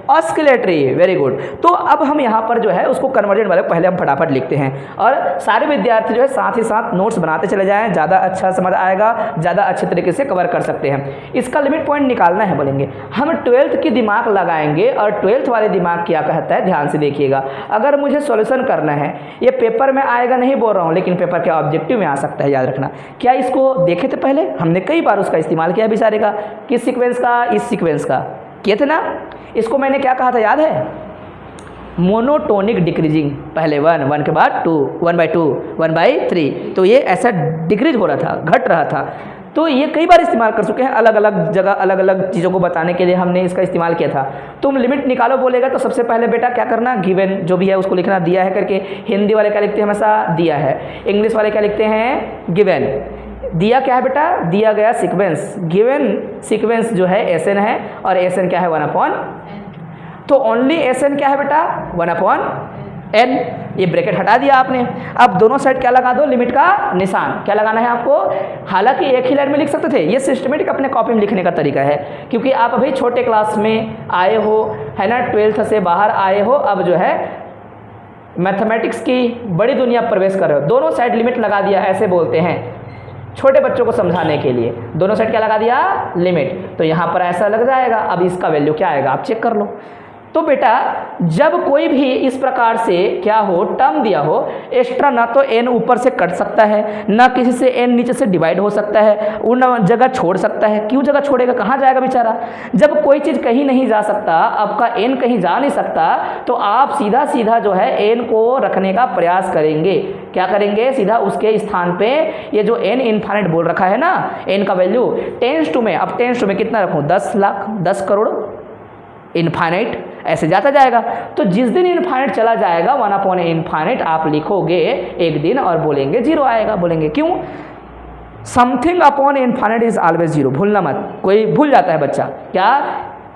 ऑस्किलेटरी। Very good. तो अब हम यहाँ पर जो है उसको कन्वर्जेंट वाले पहले हम फटाफट लिखते हैं, और सारे विद्यार्थी जो है साथ ही साथ नोट्स बनाते चले जाएं, ज़्यादा अच्छा समझ आएगा, ज़्यादा अच्छे तरीके से कवर कर सकते हैं। इसका लिमिट पॉइंट निकालना है बोलेंगे, हम 12th की दिमाग लगाएंगे, और 12th वाले दिमाग क्या कहता है ध्यान से देखिएगा। अगर मुझे सॉल्यूशन करना है, ये पेपर में आएगा नहीं बोल रहा हूँ, लेकिन पेपर के ऑब्जेक्टिव में आ सकता है, याद रखना। क्या इसको देखे थे पहले? हमने कई बार उसका इस्तेमाल किया बेचारे का। किस सीक्वेंस का? इस सीक्वेंस का किए थे ना। इसको मैंने क्या कहा था याद है? मोनोटोनिक डिक्रीजिंग, पहले 1 के बाद 2, 1/2, 1/3, तो ये ऐसा डिक्रीज हो रहा था, घट रहा था। तो ये कई बार इस्तेमाल कर चुके हैं, अलग अलग जगह अलग अलग चीज़ों को बताने के लिए हमने इसका इस्तेमाल किया था। तुम लिमिट निकालो बोलेगा तो सबसे पहले बेटा क्या करना, गिवन जो भी है उसको लिखना, दिया है करके। हिंदी वाले क्या लिखते हैं हमेशा? दिया है। इंग्लिश वाले क्या लिखते हैं? गिवन। दिया क्या है बेटा? दिया गया सीक्वेंस। गिवन सीक्वेंस जो है एसएन है, और एसएन क्या है? 1/n। तो ओनली एसएन क्या है बेटा? 1/n। ये ब्रैकेट हटा दिया आपने। अब दोनों साइड क्या लगा दो? लिमिट का निशान। क्या लगाना है आपको? हालांकि एक ही लाइन में लिख सकते थे, ये सिस्टमेटिक अपने कॉपी में लिखने का तरीका है, क्योंकि आप अभी छोटे क्लास में आए हो, है ना, 12th से बाहर आए हो, अब जो है मैथमेटिक्स की बड़ी दुनिया प्रवेश कर रहे हो। दोनों साइड लिमिट लगा दिया, ऐसे बोलते हैं छोटे बच्चों को समझाने के लिए। दोनों साइड क्या लगा दिया? लिमिट। तो यहाँ पर ऐसा लग जाएगा। अब इसका वैल्यू क्या आएगा आप चेक कर लो। तो बेटा जब कोई भी इस प्रकार से क्या हो, टर्म दिया हो, एक्स्ट्रा ना तो n ऊपर से कट सकता है, ना किसी से n नीचे से डिवाइड हो सकता है, उन जगह छोड़ सकता है। क्यों जगह छोड़ेगा? कहाँ जाएगा बेचारा? जब कोई चीज़ कहीं नहीं जा सकता, आपका n कहीं जा नहीं सकता, तो आप सीधा सीधा जो है n को रखने का प्रयास करेंगे। क्या करेंगे? सीधा उसके स्थान पे ये जो n इन्फाइनाइट बोल रखा है ना, n का वैल्यू 10⁻²। अब 10⁻² में कितना रखूँ? 10 लाख, 10 करोड़, इन्फाइनाइट ऐसे जाता जाएगा। तो जिस दिन इन्फाइनाइट चला जाएगा 1/∞ आप लिखोगे एक दिन और बोलेंगे 0 आएगा। बोलेंगे क्यों? Something upon infinite is always 0। भूलना मत, कोई भूल जाता है बच्चा। क्या?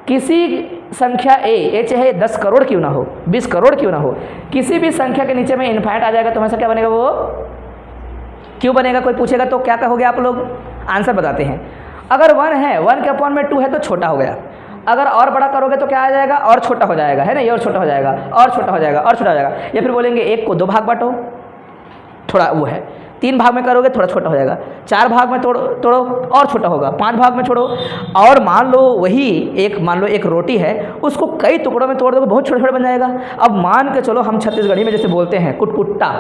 किसी संख्या ए चाहे 10 करोड़ क्यों ना हो, 20 करोड़ क्यों ना हो, किसी भी संख्या के नीचे में इन्फाइनाइट आ जाएगा तो हमेशा क्या बनेगा? वो क्यों बनेगा? कोई पूछेगा तो क्या कहोगे आप लोग? आंसर बताते हैं। अगर 1 है, 1 के अपॉन में 2 है तो छोटा हो गया। अगर और बड़ा करोगे तो क्या आ जाएगा? और छोटा हो जाएगा, है ना, ये और छोटा हो जाएगा, और छोटा हो जाएगा, और छोटा हो जाएगा। या फिर बोलेंगे 1 को 2 भाग बांटो, थोड़ा वो है, 3 भाग में करोगे थोड़ा छोटा हो जाएगा, 4 भाग में तोड़ो और छोटा होगा, 5 भाग में छोड़ो। और मान लो वही मान लो एक रोटी है, उसको कई टुकड़ों में तोड़ दोगे, बहुत छोटे छोटे बन जाएगा। अब मान के चलो हम छत्तीसगढ़ी में जैसे बोलते हैं कुटकुट्टा,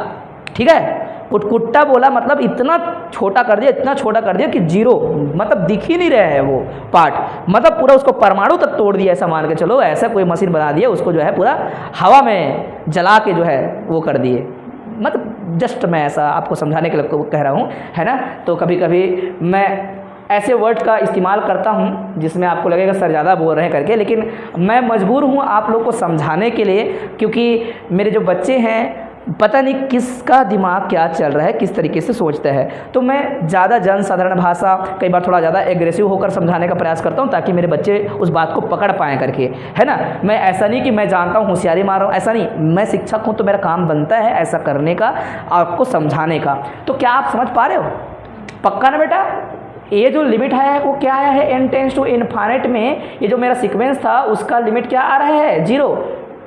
ठीक है, कुटकुट्टा बोला मतलब इतना छोटा कर दिया, इतना छोटा कर दिया कि 0 मतलब दिख ही नहीं रहा है वो पार्ट, मतलब पूरा उसको परमाणु तक तोड़ दिया, ऐसा मान के चलो। ऐसा कोई मशीन बना दिया, उसको जो है पूरा हवा में जला के जो है वो कर दिए। मतलब जस्ट मैं ऐसा आपको समझाने के लिए कह रहा हूँ, है ना। तो कभी कभी मैं ऐसे वर्ड का इस्तेमाल करता हूँ जिसमें आपको लगेगा सर ज़्यादा बोल रहे हैं करके, लेकिन मैं मजबूर हूँ आप लोग को समझाने के लिए, क्योंकि मेरे जो बच्चे हैं पता नहीं किसका दिमाग क्या चल रहा है, किस तरीके से सोचता है। तो मैं ज़्यादा जनसाधारण भाषा, कई बार थोड़ा ज़्यादा एग्रेसिव होकर समझाने का प्रयास करता हूँ ताकि मेरे बच्चे उस बात को पकड़ पाएँ करके, है ना। मैं ऐसा नहीं कि मैं जानता हूँ होशियारी मार रहा हूँ, ऐसा नहीं। मैं शिक्षक हूँ तो मेरा काम बनता है ऐसा करने का, आपको समझाने का। तो क्या आप समझ पा रहे हो? पक्का ना बेटा? ये जो लिमिट है वो क्या आया है? n टेंड्स टू इनफाइनाइट में ये जो मेरा सीक्वेंस था उसका लिमिट क्या आ रहा है? 0।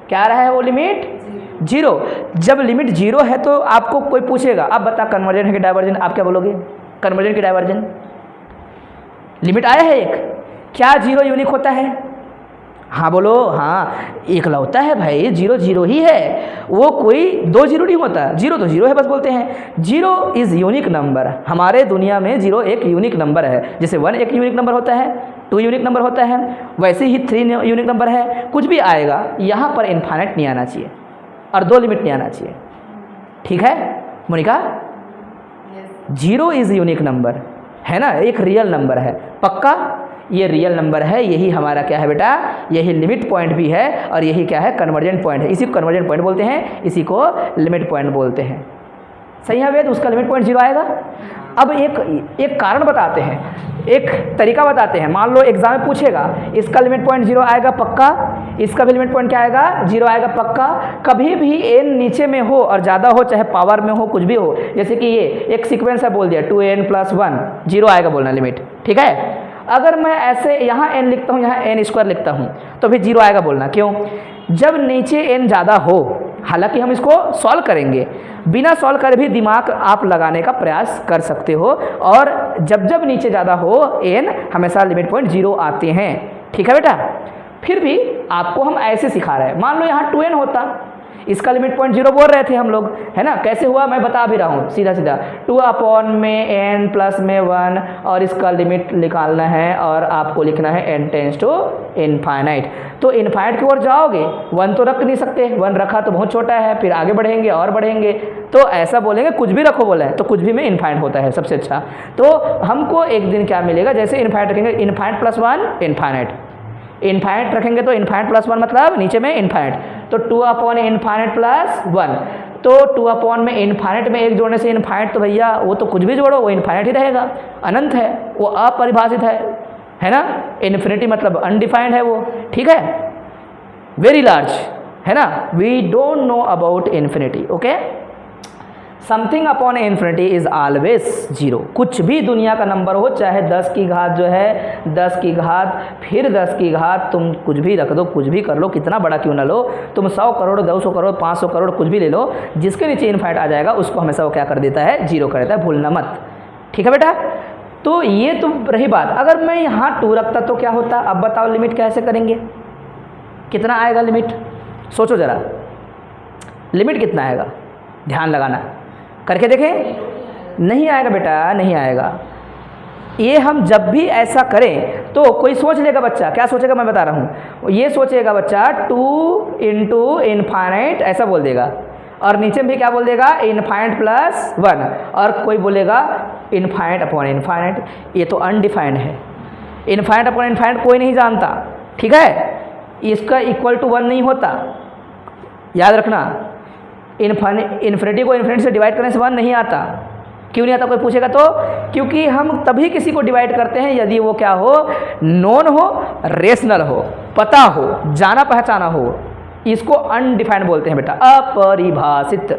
क्या आ रहा है वो लिमिट? 0। जब लिमिट 0 है तो आपको कोई पूछेगा अब बता कन्वर्जेंट है कि डाइवर्जेंट, आप क्या बोलोगे? कन्वर्जेंट की डाइवर्जेंट। लिमिट आया है एक, क्या 0 यूनिक होता है? हाँ बोलो, हाँ एकलौता है भाई, 0 0 ही है, वो कोई 2 0 नहीं होता, 0 तो 0 है बस बोलते हैं। 0 इज़ यूनिक नंबर, हमारे दुनिया में 0 एक यूनिक नंबर है। जैसे 1 एक यूनिक नंबर होता है, 2 यूनिक नंबर होता है, वैसे ही 3 यूनिक नंबर है। कुछ भी आएगा यहाँ पर इनफाइनाइट नहीं आना चाहिए और 2 लिमिट नहीं आना चाहिए, ठीक है मोनिका? 0 इज़ यूनिक नंबर है ना, एक रियल नंबर है, पक्का ये रियल नंबर है, यही हमारा क्या है बेटा, यही लिमिट पॉइंट भी है और यही क्या है, कन्वर्जेंट पॉइंट है। इसी को कन्वर्जेंट पॉइंट बोलते हैं, इसी को लिमिट पॉइंट बोलते हैं। सही है वेद, उसका लिमिट पॉइंट 0 आएगा। अब एक कारण बताते हैं, एक तरीका बताते हैं। मान लो एग्जाम में पूछेगा इसका लिमिट पॉइंट 0 आएगा पक्का, इसका भी लिमिट पॉइंट क्या आएगा, 0 आएगा पक्का। कभी भी n नीचे में हो और ज़्यादा हो, चाहे पावर में हो, कुछ भी हो, जैसे कि ये एक सीक्वेंस है, बोल दिया 2n + 1, 0 आएगा बोलना लिमिट, ठीक है। अगर मैं ऐसे यहाँ n लिखता हूँ, यहाँ n² लिखता हूँ, तो फिर 0 आएगा बोलना। क्यों? जब नीचे n ज़्यादा हो, हालांकि हम इसको सॉल्व करेंगे, बिना सॉल्व करे भी दिमाग आप लगाने का प्रयास कर सकते हो, और जब जब नीचे ज़्यादा हो n, हमेशा लिमिट पॉइंट 0 आते हैं, ठीक है बेटा। फिर भी आपको हम ऐसे सिखा रहे हैं, मान लो यहाँ 2n होता, इसका लिमिट पॉइंट 0 बोल रहे थे हम लोग, है ना। कैसे हुआ मैं बता भी रहा हूँ सीधा सीधा, 2 में n प्लस में 1, और इसका लिमिट निकालना है और आपको लिखना है n टेंस टू इनफाइनाइट। तो इनफाइनाइट की ओर जाओगे, 1 तो रख नहीं सकते, 1 रखा तो बहुत छोटा है, फिर आगे बढ़ेंगे और बढ़ेंगे, तो ऐसा बोलेंगे कुछ भी रखो बोला है, तो कुछ भी में इनफाइनाइट होता है सबसे अच्छा। तो हमको एक दिन क्या मिलेगा, जैसे इनफाइनाइट रखेंगे, इनफाइनाइट प्लस 1 इनफाइनाइट, इनफाइनाइट रखेंगे तो इनफाइनाइट प्लस 1 मतलब नीचे में इनफाइनाइट, तो 2 इनफाइनाइट प्लस 1, तो 2 में इनफाइनाइट में 1 जोड़ने से इनफाइनाइट, तो भैया वो तो कुछ भी जोड़ो वो इनफाइनाइट ही रहेगा, अनंत है, वो अपरिभाषित है ना। इन्फिनिटी मतलब अनडिफाइंड है वो, ठीक है, वेरी लार्ज है ना। We don't know about infinity, okay. Something upon infinity is always 0, कुछ भी दुनिया का नंबर हो, चाहे 10 की घात जो है 10 की घात फिर 10 की घात, तुम कुछ भी रख दो, कुछ भी कर लो, कितना बड़ा क्यों ना लो, तुम 100 करोड़ 200 करोड़ 500 करोड़ कुछ भी ले लो, जिसके नीचे इनफाइनाइट आ जाएगा उसको हमेशा वो क्या कर देता है, 0 कर देता है, भूलना मत, ठीक है बेटा। तो ये तो रही बात। अगर मैं यहाँ 2 रखता तो क्या होता, अब बताओ लिमिट कैसे करेंगे, कितना आएगा लिमिट, सोचो ज़रा, लिमिट कितना आएगा, ध्यान लगाना, करके देखें। नहीं आएगा बेटा, नहीं आएगा। ये हम जब भी ऐसा करें तो कोई सोच लेगा, बच्चा क्या सोचेगा मैं बता रहा हूँ, ये सोचेगा बच्चा 2 × इनफाइनाइट ऐसा बोल देगा, और नीचे भी क्या बोल देगा, इनफाइनाइट प्लस 1, और कोई बोलेगा इनफाइनाइट अपॉन इनफाइनाइट। ये तो अनडिफाइंड है, इनफाइनाइट अपॉन इनफाइनाइट कोई नहीं जानता, ठीक है, इसका इक्वल टू 1 नहीं होता, याद रखना। इन्फिनिटी को इन्फिनिटी से डिवाइड करने से 1 नहीं आता। क्यों नहीं आता कोई पूछेगा तो, क्योंकि हम तभी किसी को डिवाइड करते हैं यदि वो क्या हो, नोन हो, रेशनल हो, पता हो, जाना पहचाना हो। इसको अनडिफाइंड बोलते हैं बेटा, अपरिभाषित।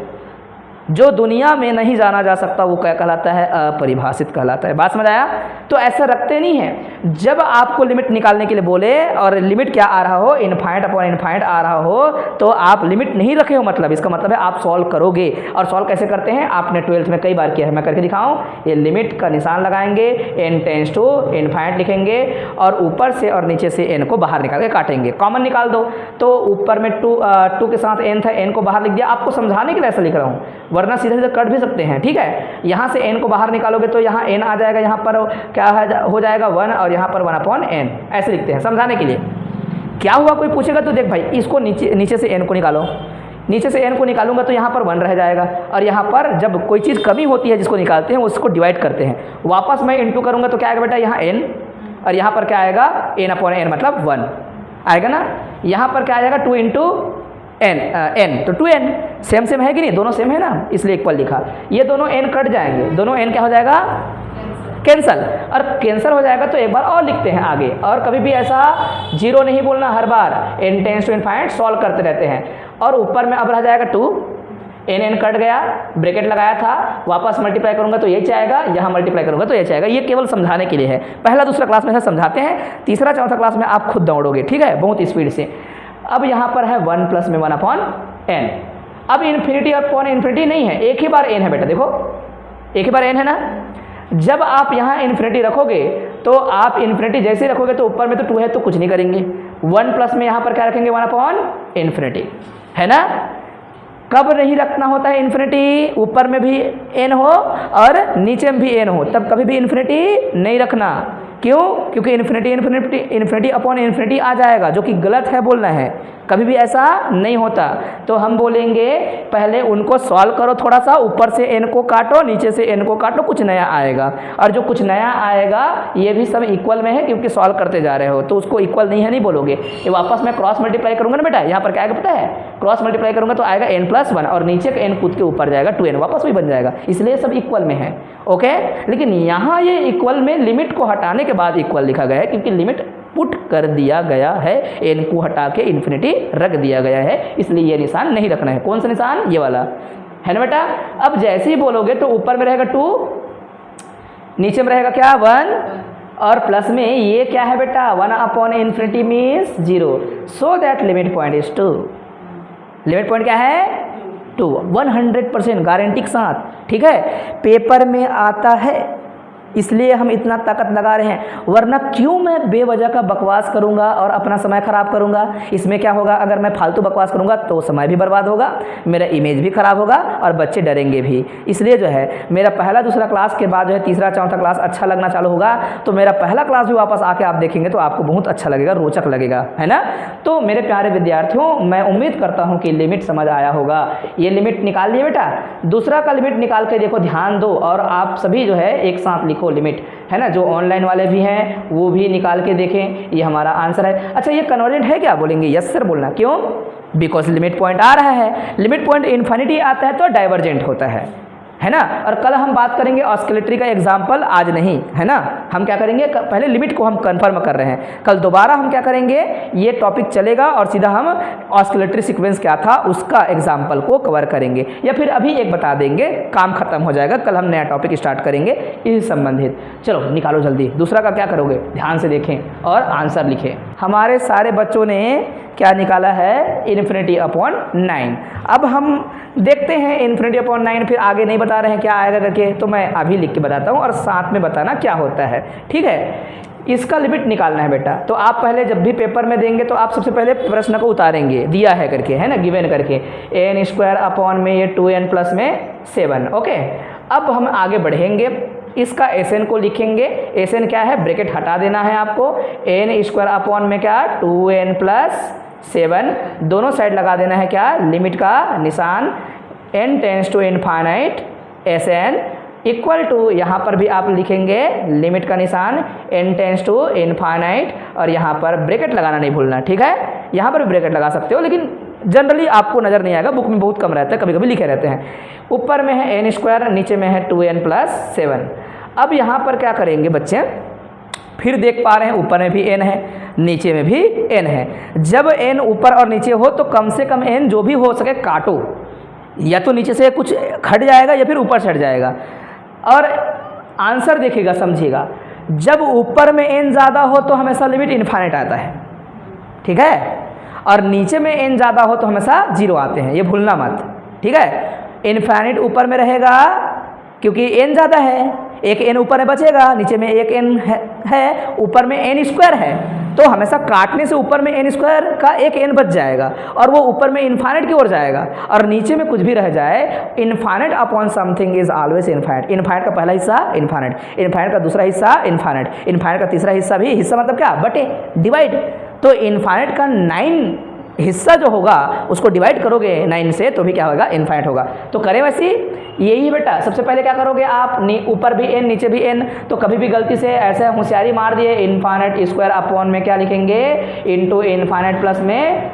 जो दुनिया में नहीं जाना जा सकता वो क्या कहलाता है, अपरिभाषित कहलाता है। बात समझ आया। तो ऐसा रखते नहीं है, जब आपको लिमिट निकालने के लिए बोले और लिमिट क्या आ रहा हो, इनफाइनाइट अपॉन इनफाइनाइट आ रहा हो, तो आप लिमिट नहीं रखे हो, मतलब इसका मतलब है आप सॉल्व करोगे। और सॉल्व कैसे करते हैं, आपने 12th में कई बार किया है, मैं करके दिखाऊं। ये लिमिट का निशान लगाएंगे, n टेंस टू इनफाइनाइट लिखेंगे, और ऊपर से और नीचे से n को बाहर निकाल के काटेंगे, कॉमन निकाल दो। तो ऊपर में 2 के साथ n था, n को बाहर लिख दिया, आपको समझाने के लिए ऐसा लिख रहा हूँ, वरना सीधे सीधे कट भी सकते हैं, ठीक है। यहाँ से n को बाहर निकालोगे तो यहाँ n आ जाएगा, यहाँ पर क्या हो जाएगा 1, और यहाँ पर 1/n, ऐसे लिखते हैं समझाने के लिए। क्या हुआ कोई पूछेगा तो देख भाई, इसको नीचे से n को निकालो, नीचे से n को निकालूंगा तो यहाँ पर 1 रह जाएगा, और यहाँ पर जब कोई चीज़ कमी होती है जिसको निकालते हैं उसको डिवाइड करते हैं, वापस मैं इंटू करूँगा तो क्या आएगा बेटा, यहाँ n, और यहाँ पर क्या आएगा, n/n मतलब 1 आएगा ना। यहाँ पर क्या आ जाएगा, 2 × n, तो 2n सेम है कि नहीं, दोनों सेम है ना, इसलिए इक्वल लिखा। ये दोनों n कट जाएंगे, दोनों n क्या हो जाएगा, कैंसल। और कैंसल हो जाएगा तो एक बार और लिखते हैं आगे, और कभी भी ऐसा 0 नहीं बोलना, हर बार n tends to infinite solve करते रहते हैं। और ऊपर में अब रह जाएगा 2, n कट गया, ब्रैकेट लगाया था, वापस मल्टीप्लाई करूंगा तो ये आएगा, यहाँ मल्टीप्लाई करूंगा तो ये आएगा। ये केवल समझाने के लिए है, पहला दूसरा क्लास में ऐसा समझाते हैं, तीसरा चौथा क्लास में आप खुद दौड़ोगे, ठीक है, बहुत स्पीड से। अब यहाँ पर है 1 + में 1/n। अब इन्फिनिटी अपॉन इन्फिनिटी नहीं है, एक ही बार n है बेटा, देखो एक ही बार n है ना। जब आप यहाँ इन्फिनिटी रखोगे तो आप इन्फिनिटी जैसे रखोगे तो ऊपर में तो 2 है तो कुछ नहीं करेंगे, 1 प्लस में यहाँ पर क्या रखेंगे 1 अपॉन इन्फिनिटी, है ना। कब नहीं रखना होता है इन्फिनिटी, ऊपर में भी n हो और नीचे में भी n हो, तब कभी भी इन्फिनिटी नहीं रखना। क्यों? क्योंकि इन्फिनिटी अपॉन इन्फिनिटी आ जाएगा, जो कि गलत है बोलना है, कभी भी ऐसा नहीं होता। तो हम बोलेंगे पहले उनको सॉल्व करो थोड़ा सा, ऊपर से n को काटो, नीचे से n को काटो, कुछ नया आएगा। और जो कुछ नया आएगा ये भी सब इक्वल में है, क्योंकि सॉल्व करते जा रहे हो, तो उसको इक्वल नहीं है नहीं बोलोगे। ये वापस मैं क्रॉस मल्टीप्लाई करूंगा ना बेटा, यहाँ पर क्या आएगा पता है, क्रॉस मल्टीप्लाई करूंगा तो आएगा n+1 और नीचे का n कूद के ऊपर जाएगा 2n, वापस भी बन जाएगा, इसलिए सब इक्वल में है। ओके, लेकिन यहाँ ये इक्वल में लिमिट को हटाने के बाद इक्वल लिखा गया है, क्योंकि लिमिट पुट कर दिया गया है, n को हटा के इन्फिनिटी रख दिया गया है, इसलिए ये निशान नहीं रखना है। कौन सा निशान? ये वाला, है ना बेटा। अब जैसे ही बोलोगे तो ऊपर में रहेगा 2, नीचे में रहेगा क्या 1, और प्लस में ये क्या है बेटा 1 upon infinity means 0, so that limit point is 2। Limit point क्या है 2, 100% गारंटी के साथ, ठीक है। पेपर में आता है इसलिए हम इतना ताकत लगा रहे हैं, वरना क्यों मैं बेवजह का बकवास करूंगा और अपना समय खराब करूंगा। इसमें क्या होगा, अगर मैं फालतू बकवास करूंगा तो समय भी बर्बाद होगा, मेरा इमेज भी खराब होगा और बच्चे डरेंगे भी। इसलिए जो है मेरा पहला दूसरा क्लास के बाद जो है तीसरा चौथा क्लास अच्छा लगना चालू होगा, तो मेरा पहला क्लास भी वापस आके आप देखेंगे तो आपको बहुत अच्छा लगेगा, रोचक लगेगा, है ना। तो मेरे प्यारे विद्यार्थियों, मैं उम्मीद करता हूँ कि लिमिट समझ आया होगा। ये लिमिट निकाल लिए बेटा, दूसरा का लिमिट निकाल के देखो, ध्यान दो, और आप सभी जो है एक साथ लिखो लिमिट, है ना। जो ऑनलाइन वाले भी हैं वो भी निकाल के देखें, ये हमारा आंसर है। अच्छा, ये कन्वर्जेंट है क्या? बोलेंगे यस सर बोलना। क्यों? बिकॉज लिमिट पॉइंट आ रहा है, लिमिट पॉइंट इन्फिनिटी आता है तो डाइवर्जेंट होता है ना। और कल हम बात करेंगे ऑस्किलेटरी का एग्जाम्पल, आज नहीं, है ना। हम क्या करेंगे, पहले लिमिट को हम कंफर्म कर रहे हैं, कल दोबारा हम क्या करेंगे, ये टॉपिक चलेगा और सीधा हम ऑस्किलेटरी सीक्वेंस क्या था उसका एग्जाम्पल को कवर करेंगे, या फिर अभी एक बता देंगे, काम खत्म हो जाएगा, कल हम नया टॉपिक स्टार्ट करेंगे इससे संबंधित। चलो निकालो जल्दी, दूसरा का क्या करोगे, ध्यान से देखें और आंसर लिखें। हमारे सारे बच्चों ने क्या निकाला है, इन्फिनिटी अपॉन 9। अब हम देखते हैं इन्फिनिटी अपॉन 9, फिर आगे नहीं बता रहे हैं क्या आएगा करके, तो मैं अभी लिख के बताता हूँ और साथ में बताना क्या होता है, ठीक है। इसका लिमिट निकालना है बेटा, तो आप पहले जब भी पेपर में देंगे तो आप सबसे पहले प्रश्न को उतारेंगे, दिया है करके, है ना, गिवन करके, n² अपॉन में ये 2n प्लस में 7। ओके, अब हम आगे बढ़ेंगे, इसका Sn को लिखेंगे। Sn क्या है, ब्रैकेट हटा देना है आपको, n² अपॉन में क्या 2n प्लस 7, दोनों साइड लगा देना है क्या, लिमिट का निशान, n tends to infinite Sn equal to, यहाँ पर भी आप लिखेंगे लिमिट का निशान n टेंस टू इनफाइनाइट, और यहाँ पर ब्रैकेट लगाना नहीं भूलना, ठीक है। यहाँ पर भी ब्रैकेट लगा सकते हो, लेकिन जनरली आपको नज़र नहीं आएगा, बुक में बहुत कम रहता है, कभी कभी लिखे रहते हैं। ऊपर में है n², नीचे में है 2n प्लस 7। अब यहाँ पर क्या करेंगे बच्चे, फिर देख पा रहे हैं ऊपर में भी n है, नीचे में भी n है। जब n ऊपर और नीचे हो तो कम से कम n जो भी हो सके काटो, या तो नीचे से कुछ हट जाएगा या फिर ऊपर से हट जाएगा। और आंसर देखिएगा, समझिएगा, जब ऊपर में n ज़्यादा हो तो हमेशा लिमिट इनफाइनाइट आता है, ठीक है, और नीचे में n ज़्यादा हो तो हमेशा 0 आते हैं, ये भूलना मत, ठीक है। इनफाइनाइट ऊपर में रहेगा क्योंकि n ज़्यादा है, एक n ऊपर में बचेगा, नीचे में एक n है, ऊपर में n² है, तो हमेशा काटने से ऊपर में n² का एक n बच जाएगा और वो ऊपर में इनफाइनाइट की ओर जाएगा, और नीचे में कुछ भी रह जाए, infinite upon something is always infinite. Infinite का पहला हिस्सा इनफाइनाइट, इनफाइनाइट का दूसरा हिस्सा इनफाइनाइट, इनफाइनाइट का तीसरा हिस्सा भी, हिस्सा मतलब क्या, बटे, डिवाइड। तो इनफाइनाइट का 9 हिस्सा जो होगा उसको डिवाइड करोगे 9 से तो भी क्या होगा, इनफाइनाइट होगा। तो करें वैसे यही बेटा, सबसे पहले क्या करोगे आप, ऊपर भी n नीचे भी n, तो कभी भी गलती से ऐसे होशियारी मार दिए, इनफाइनाइट स्क्वायर अपॉन में क्या लिखेंगे, इनटू इनफाइनाइट प्लस में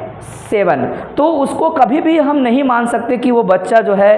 7, तो उसको कभी भी हम नहीं मान सकते कि वो बच्चा जो है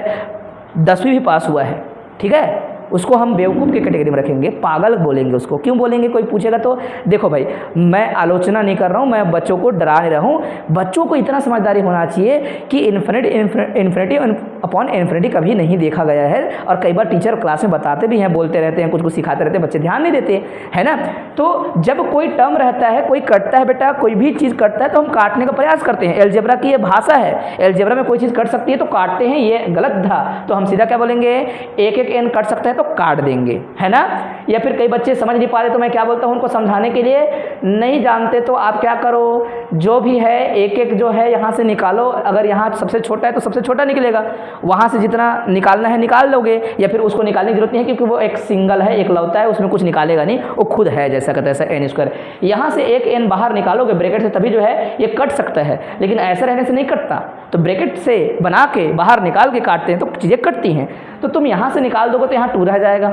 10वीं भी पास हुआ है, ठीक है। उसको हम बेवकूफ़ की कैटेगरी में रखेंगे, पागल बोलेंगे उसको। क्यों बोलेंगे, कोई पूछेगा तो देखो भाई, मैं आलोचना नहीं कर रहा हूँ, मैं बच्चों को डरा नहीं रहा हूँ। बच्चों को इतना समझदारी होना चाहिए कि इन्फिनिटी अपॉन इन्फिनिटी कभी नहीं देखा गया है, और कई बार टीचर क्लास में बताते भी हैं, बोलते रहते हैं, कुछ कुछ सिखाते रहते हैं, बच्चे ध्यान नहीं देते, है ना। तो जब कोई टर्म रहता है, कोई कटता है बेटा, कोई भी चीज़ कटता है तो हम काटने का प्रयास करते हैं, एलजेब्रा की ये भाषा है, एलजेब्रा में कोई चीज़ कट सकती है तो काटते हैं, ये गलत था। तो हम सीधा क्या बोलेंगे, एक एक n कट सकता है तो काट देंगे, है ना। या फिर कई बच्चे समझ नहीं पा रहे तो मैं क्या बोलता हूँ उनको समझाने के लिए, नहीं जानते तो आप क्या करो, जो भी है एक एक जो है यहाँ से निकालो। अगर यहाँ सबसे छोटा है तो सबसे छोटा निकलेगा, वहाँ से जितना निकालना है निकाल लोगे, या फिर उसको निकालने की जरूरत नहीं है क्योंकि वो एक सिंगल है, एक लौता है, उसमें कुछ निकालेगा नहीं, वो खुद है जैसा का तैसा एन स्क्वायर। यहाँ से एक एन बाहर निकालोगे ब्रैकेट से तभी जो है ये कट सकता है, लेकिन ऐसे रहने से नहीं कटता। तो ब्रैकेट से बना के बाहर निकाल के काटते हैं तो चीज़ें कटती हैं। तो तुम यहाँ से निकाल दोगे तो यहाँ 2 रह जाएगा,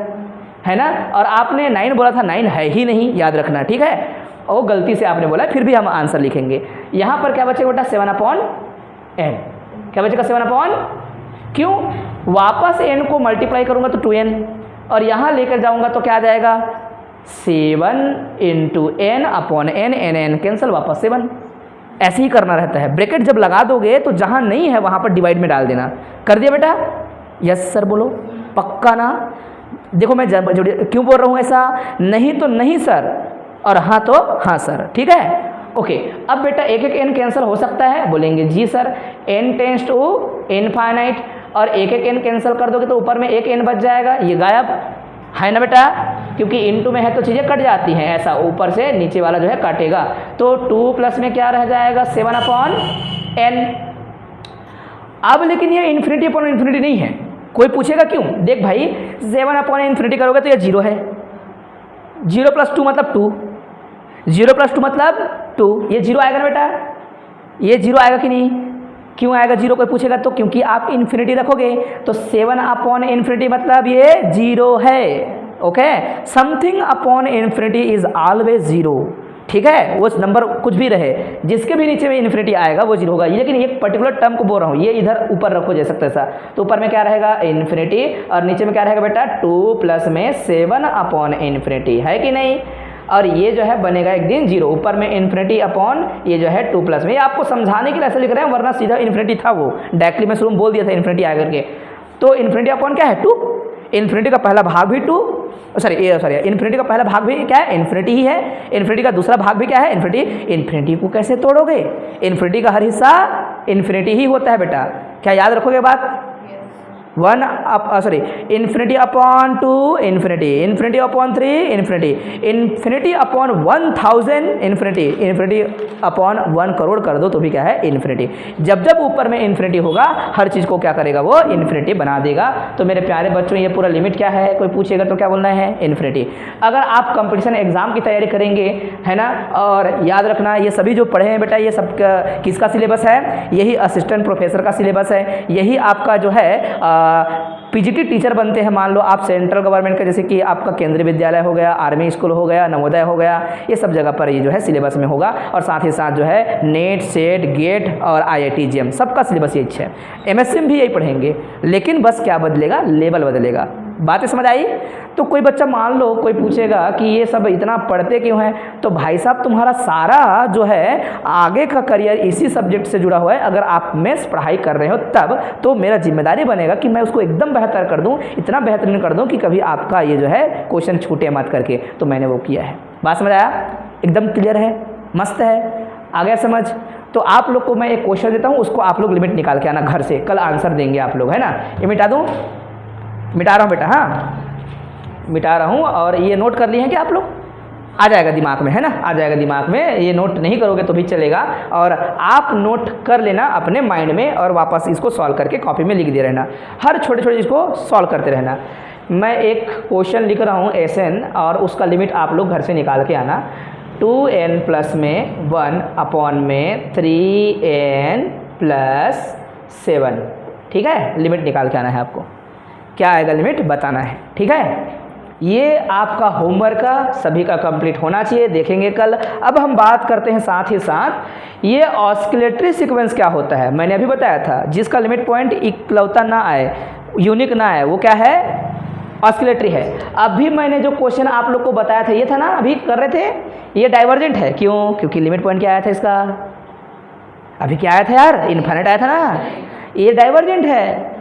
है ना। और आपने 9 बोला था, 9 है ही नहीं, याद रखना, ठीक है। और गलती से आपने बोला, फिर भी हम आंसर लिखेंगे। यहाँ पर क्या बचेगा बेटा 7/n, क्या बचेगा 7/, क्यों, वापस n को मल्टीप्लाई करूँगा तो 2n, और यहाँ लेकर जाऊँगा तो क्या आ जाएगा 7 × n/n, n कैंसिल, वापस 7। ऐसे ही करना रहता है। ब्रैकेट जब लगा दोगे तो जहाँ नहीं है वहाँ पर डिवाइड में डाल देना। कर दिया बेटा? यस सर बोलो, पक्का ना। देखो मैं क्यों बोल रहा हूँ ऐसा, नहीं तो नहीं सर, और हाँ तो हाँ सर, ठीक है। ओके, अब बेटा एक एक n कैंसिल हो सकता है, बोलेंगे जी sir, n tends to infinite, और एक एक n कैंसिल कर दोगे तो ऊपर में एक n बच जाएगा, ये गायब है ना बेटा, क्योंकि इनटू में है तो चीज़ें कट जाती हैं, ऐसा ऊपर से नीचे वाला जो है काटेगा। तो 2 प्लस में क्या रह जाएगा 7/n। अब लेकिन ये इन्फिनिटी अपॉन इन्फिनिटी नहीं है। कोई पूछेगा क्यों, देख भाई 7/∞ करोगे तो ये 0 है, 0 + 2 मतलब 2, 0 + 2 मतलब 2, ये 0 आएगा ना बेटा, ये 0 आएगा कि नहीं, क्यों आएगा 0, कोई पूछेगा तो, क्योंकि आप इन्फिनिटी रखोगे तो 7/∞ मतलब ये 0 है। Okay, something upon infinity is always 0, ठीक है। वो नंबर कुछ भी रहे, जिसके भी नीचे में इन्फिनिटी आएगा वो 0 होगा। लेकिन एक पर्टिकुलर टर्म को बोल रहा हूँ, ये इधर ऊपर रखो जैसा तैसा, तो ऊपर में क्या रहेगा इन्फिनिटी, और नीचे में क्या रहेगा बेटा 2 प्लस में 7/∞, है कि नहीं। और ये जो है बनेगा एक दिन 0, ऊपर में इन्फिनिटी अपॉन ये जो है 2 प्लस में। ये आपको समझाने के लिए ऐसे लिख रहे हैं, वरना सीधा इन्फिनिटी था, वो डायरेक्टली मैं शुरू में बोल दिया था इन्फिनिटी आया करके। तो इन्फिनिटी अपॉन क्या है 2, इन्फिनिटी का पहला भाग भी 2, सॉरी इन्फिनिटी का पहला भाग भी क्या है इन्फिनिटी ही है, इन्फिनिटी का दूसरा भाग भी क्या है इन्फिनिटी। इन्फिनिटी को कैसे तोड़ोगे, इन्फिनिटी का हर हिस्सा इन्फिनिटी ही होता है बेटा, क्या याद रखोगे बात। Infinity upon 2 infinity, infinity upon 3 infinity, infinity upon 1000 infinity, infinity upon 1 crore कर दो तो भी क्या है इन्फिनिटी। जब जब ऊपर में इन्फिनिटी होगा हर चीज़ को क्या करेगा वो इन्फिनिटी बना देगा। तो मेरे प्यारे बच्चों ये पूरा लिमिट क्या है, कोई पूछेगा तो क्या बोलना है इन्फिनिटी। अगर आप कंपटीशन एग्जाम की तैयारी करेंगे, है ना, और याद रखना ये सभी जो पढ़े हैं बेटा ये सब किसका सिलेबस है, यही असिस्टेंट प्रोफेसर का सिलेबस है, यही आपका जो है पीजीटी टीचर बनते हैं। मान लो आप सेंट्रल गवर्नमेंट का, जैसे कि आपका केंद्रीय विद्यालय हो गया, आर्मी स्कूल हो गया, नवोदय हो गया, ये सब जगह पर ये जो है सिलेबस में होगा। और साथ ही साथ जो है नेट, सेट, गेट और IIT JEM सबका सिलेबस यही है। MSc में भी यही पढ़ेंगे, लेकिन बस क्या बदलेगा, लेवल बदलेगा। बातें समझ आई। तो कोई बच्चा मान लो कोई पूछेगा कि ये सब इतना पढ़ते क्यों हैं, तो भाई साहब तुम्हारा सारा जो है आगे का करियर इसी सब्जेक्ट से जुड़ा हुआ है। अगर आप मैथ्स पढ़ाई कर रहे हो तब तो मेरा जिम्मेदारी बनेगा कि मैं उसको एकदम बेहतर कर दूं, इतना बेहतरीन कर दूं कि कभी आपका ये जो है क्वेश्चन छूटे मत करके। तो मैंने वो किया है। बात समझ आया, एकदम क्लियर है, मस्त है, आ गया समझ। तो आप लोग को मैं एक क्वेश्चन देता हूँ, उसको आप लोग लिमिट निकाल के आना घर से, कल आंसर देंगे आप लोग, है ना। ये मिटा दूँ, मिटा रहा हूँ बेटा, हाँ मिटा रहा हूँ। और ये नोट कर लिए हैं कि आप लोग, आ जाएगा दिमाग में, है ना, आ जाएगा दिमाग में। ये नोट नहीं करोगे तो भी चलेगा, और आप नोट कर लेना अपने माइंड में और वापस इसको सॉल्व करके कॉपी में लिख दे रहना, हर छोटे छोटे चीज़ को सॉल्व करते रहना। मैं एक क्वेश्चन लिख रहा हूँ SN, और उसका लिमिट आप लोग घर से निकाल के आना। 2n प्लस में 1 अपॉन में 3n प्लस 7, ठीक है। लिमिट निकाल के आना है आपको, क्या आएगा लिमिट बताना है, ठीक है। ये आपका होमवर्क का सभी का कंप्लीट होना चाहिए, देखेंगे कल। अब हम बात करते हैं साथ ही साथ ये ऑस्किलेटरी सीक्वेंस क्या होता है। मैंने अभी बताया था जिसका लिमिट पॉइंट इकलौता ना आए, यूनिक ना आए, वो क्या है ऑस्किलेटरी है। अभी मैंने जो क्वेश्चन आप लोग को बताया था ये था ना, अभी कर रहे थे, ये डाइवर्जेंट है। क्यों, क्योंकि लिमिट पॉइंट क्या आया था इसका, अभी क्या आया था यार, इनफाइनाइट आया था ना, ये डाइवर्जेंट है।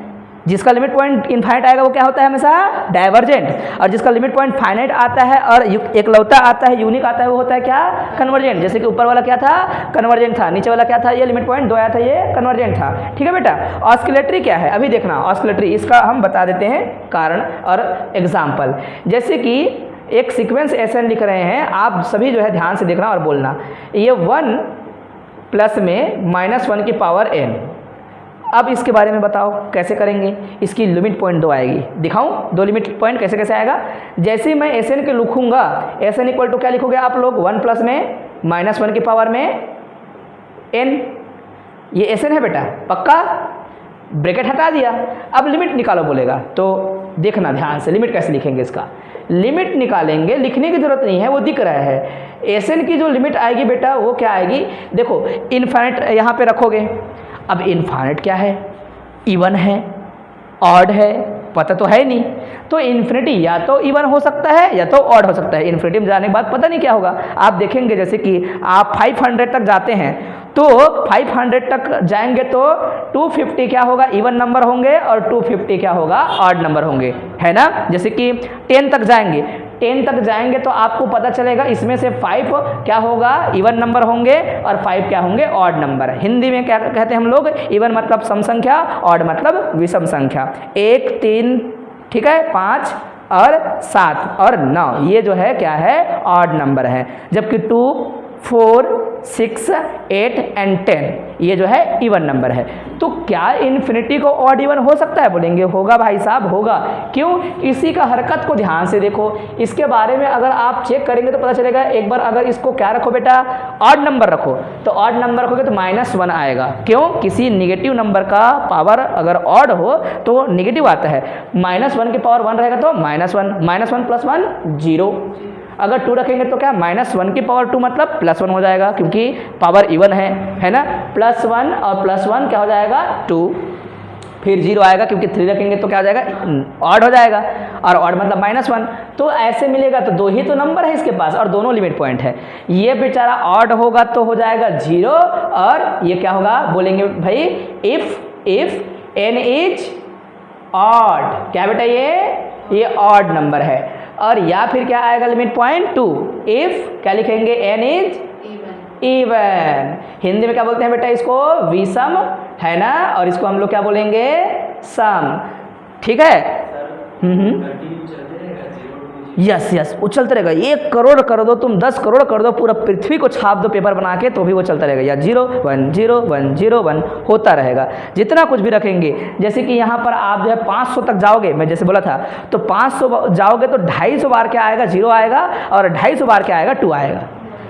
जिसका लिमिट पॉइंट इनफाइनाइट आएगा वो क्या होता है हमेशा डाइवर्जेंट, और जिसका लिमिट पॉइंट फाइनाइट आता है और एकलौता आता है, यूनिक आता है, वो होता है क्या कन्वर्जेंट। जैसे कि ऊपर वाला क्या था कन्वर्जेंट था, नीचे वाला क्या था ये लिमिट पॉइंट 2 आया था ये कन्वर्जेंट था। ठीक है बेटा। ऑस्किलेटरी क्या है अभी देखना, ऑस्किलेटरी इसका हम बता देते हैं कारण और एग्जाम्पल। जैसे कि एक सीक्वेंस एसएन लिख रहे हैं, आप सभी जो है ध्यान से देखना और बोलना। ये 1 प्लस में -1 की पावर n। अब इसके बारे में बताओ कैसे करेंगे। इसकी लिमिट पॉइंट 2 आएगी, दिखाऊं 2 लिमिट पॉइंट कैसे कैसे आएगा। जैसे ही मैं एस एन के लिखूंगा, एस एन इक्वल टू क्या लिखोगे आप लोग 1 प्लस में -1 की पावर में n। ये एस एन है बेटा, पक्का, ब्रैकेट हटा दिया। अब लिमिट निकालो बोलेगा, तो देखना ध्यान से लिमिट कैसे लिखेंगे। इसका लिमिट निकालेंगे, लिखने की जरूरत नहीं है, वो दिख रहा है। एस एन की जो लिमिट आएगी बेटा वो क्या आएगी, देखो इनफाइनाइट यहाँ पे रखोगे। अब इनफाइनाइट क्या है, इवन है, ऑड है, पता तो है नहीं, तो इन्फिनिटी या तो इवन हो सकता है या तो ऑड हो सकता है। इन्फिनिटी में जाने के बाद पता नहीं क्या होगा। आप देखेंगे जैसे कि आप 500 तक जाते हैं, तो 500 तक जाएंगे तो 250 क्या होगा इवन नंबर होंगे और 250 क्या होगा ऑड नंबर होंगे, है ना। जैसे कि 10 तक जाएंगे, 10 तक जाएंगे तो आपको पता चलेगा इसमें से 5 क्या होगा इवन नंबर होंगे और 5 क्या होंगे ऑड नंबर। हिंदी में क्या कहते हैं हम लोग, इवन मतलब सम संख्या, ऑड मतलब विषम संख्या। 1, 3, ठीक है, 5 और 7 और 9 ये जो है क्या है ऑड नंबर है। जबकि 2, 4, 6, 8 एंड 10 ये जो है इवन नंबर है। तो क्या इन्फिनिटी को ऑड इवन हो सकता है, बोलेंगे होगा भाई साहब होगा। क्यों, इसी का हरकत को ध्यान से देखो। इसके बारे में अगर आप चेक करेंगे तो पता चलेगा। एक बार अगर इसको क्या रखो बेटा ऑड नंबर रखो, तो ऑड नंबर रखोगे तो -1 आएगा। क्यों, किसी निगेटिव नंबर का पावर अगर ऑड हो तो निगेटिव आता है। -1 की पावर 1 रहेगा तो -1, -1 + 1 0। अगर 2 रखेंगे तो क्या -1 की पावर 2 मतलब +1 हो जाएगा, क्योंकि पावर इवन है ना। +1 और +1 क्या हो जाएगा 2, फिर 0 आएगा, क्योंकि 3 रखेंगे तो क्या हो जाएगा ऑड हो जाएगा, और ऑड मतलब -1। तो ऐसे मिलेगा, तो 2 ही तो नंबर है इसके पास और दोनों लिमिट पॉइंट है। ये बेचारा ऑड होगा तो हो जाएगा 0, और ये क्या होगा बोलेंगे भाई इफ n इज ऑड, क्या बेटा ये ऑड नंबर है। और या फिर क्या आएगा लिमिट पॉइंट 2, इफ क्या लिखेंगे n इज इवन। हिंदी में क्या बोलते हैं बेटा इसको विषम, है ना, और इसको हम लोग क्या बोलेंगे सम। ठीक है। यस वो चलता रहेगा। 1 करोड़ कर दो तुम, 10 करोड़ कर दो, पूरा पृथ्वी को छाप दो पेपर बना के, तो भी वो चलता रहेगा। या 0 1 0 1 0 1 होता रहेगा। जितना कुछ भी रखेंगे, जैसे कि यहाँ पर आप जो है 500 तक जाओगे, मैं जैसे बोला था, तो 500 जाओगे तो 250 बार क्या आएगा 0 आएगा, और 250 बार क्या आएगा 2 आएगा।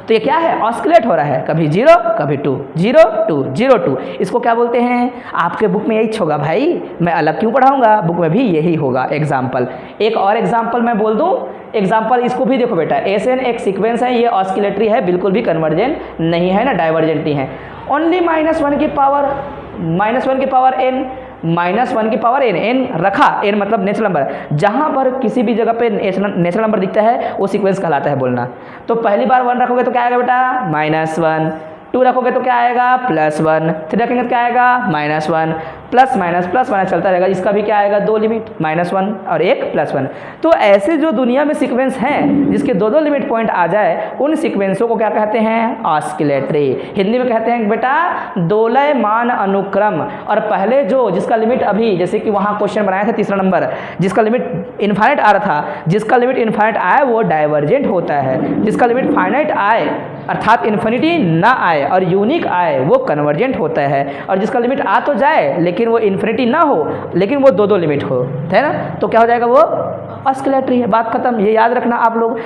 तो ये क्या है ऑस्किलेट हो रहा है, कभी 0 कभी 2 0 2 0 2। इसको क्या बोलते हैं, आपके बुक में यही होगा भाई, मैं अलग क्यों पढ़ाऊंगा, बुक में भी यही होगा। एग्जाम्पल, एक और एग्जाम्पल मैं बोल दूं। एग्जाम्पल इसको भी देखो बेटा, एसएन एक सीक्वेंस है, ये ऑस्किलेटरी है, बिल्कुल भी कन्वर्जेंट नहीं है ना, डाइवर्जेंट ही है। ओनली -1 की पावर n, -1 की पावर n रखा, n मतलब नेचुरल नंबर। जहाँ पर किसी भी जगह पे नेचुरल नंबर दिखता है वो सीक्वेंस कहलाता है बोलना। तो पहली बार 1 रखोगे तो क्या आएगा बेटा -1, 2 रखोगे तो क्या आएगा +1, 3 रखेंगे तो क्या आएगा -1, प्लस माइनस चलता रहेगा। इसका भी क्या आएगा 2 लिमिट, -1 और एक +1। तो ऐसे जो दुनिया में सीक्वेंस हैं जिसके 2 लिमिट पॉइंट आ जाए, उन सीक्वेंसों को क्या कहते हैं ऑस्किलेटरी। हिंदी में कहते हैं बेटा दोलयमान अनुक्रम। और पहले जो जिसका लिमिट अभी जैसे कि वहाँ क्वेश्चन बनाया था 3रा नंबर, जिसका लिमिट इनफाइनाइट आ रहा था, जिसका लिमिट इनफाइनाइट आए वो डाइवर्जेंट होता है। जिसका लिमिट फाइनाइट आए अर्थात इन्फिनिटी ना आए और यूनिक आए वो कन्वर्जेंट होता है। और जिसका लिमिट आ तो जाए लेकिन वो इन्फिनिटी ना हो, लेकिन वो 2 लिमिट हो, है ना, तो क्या हो जाएगा वो ऑस्किलेटरी है। बात खत्म, ये याद रखना आप लोग।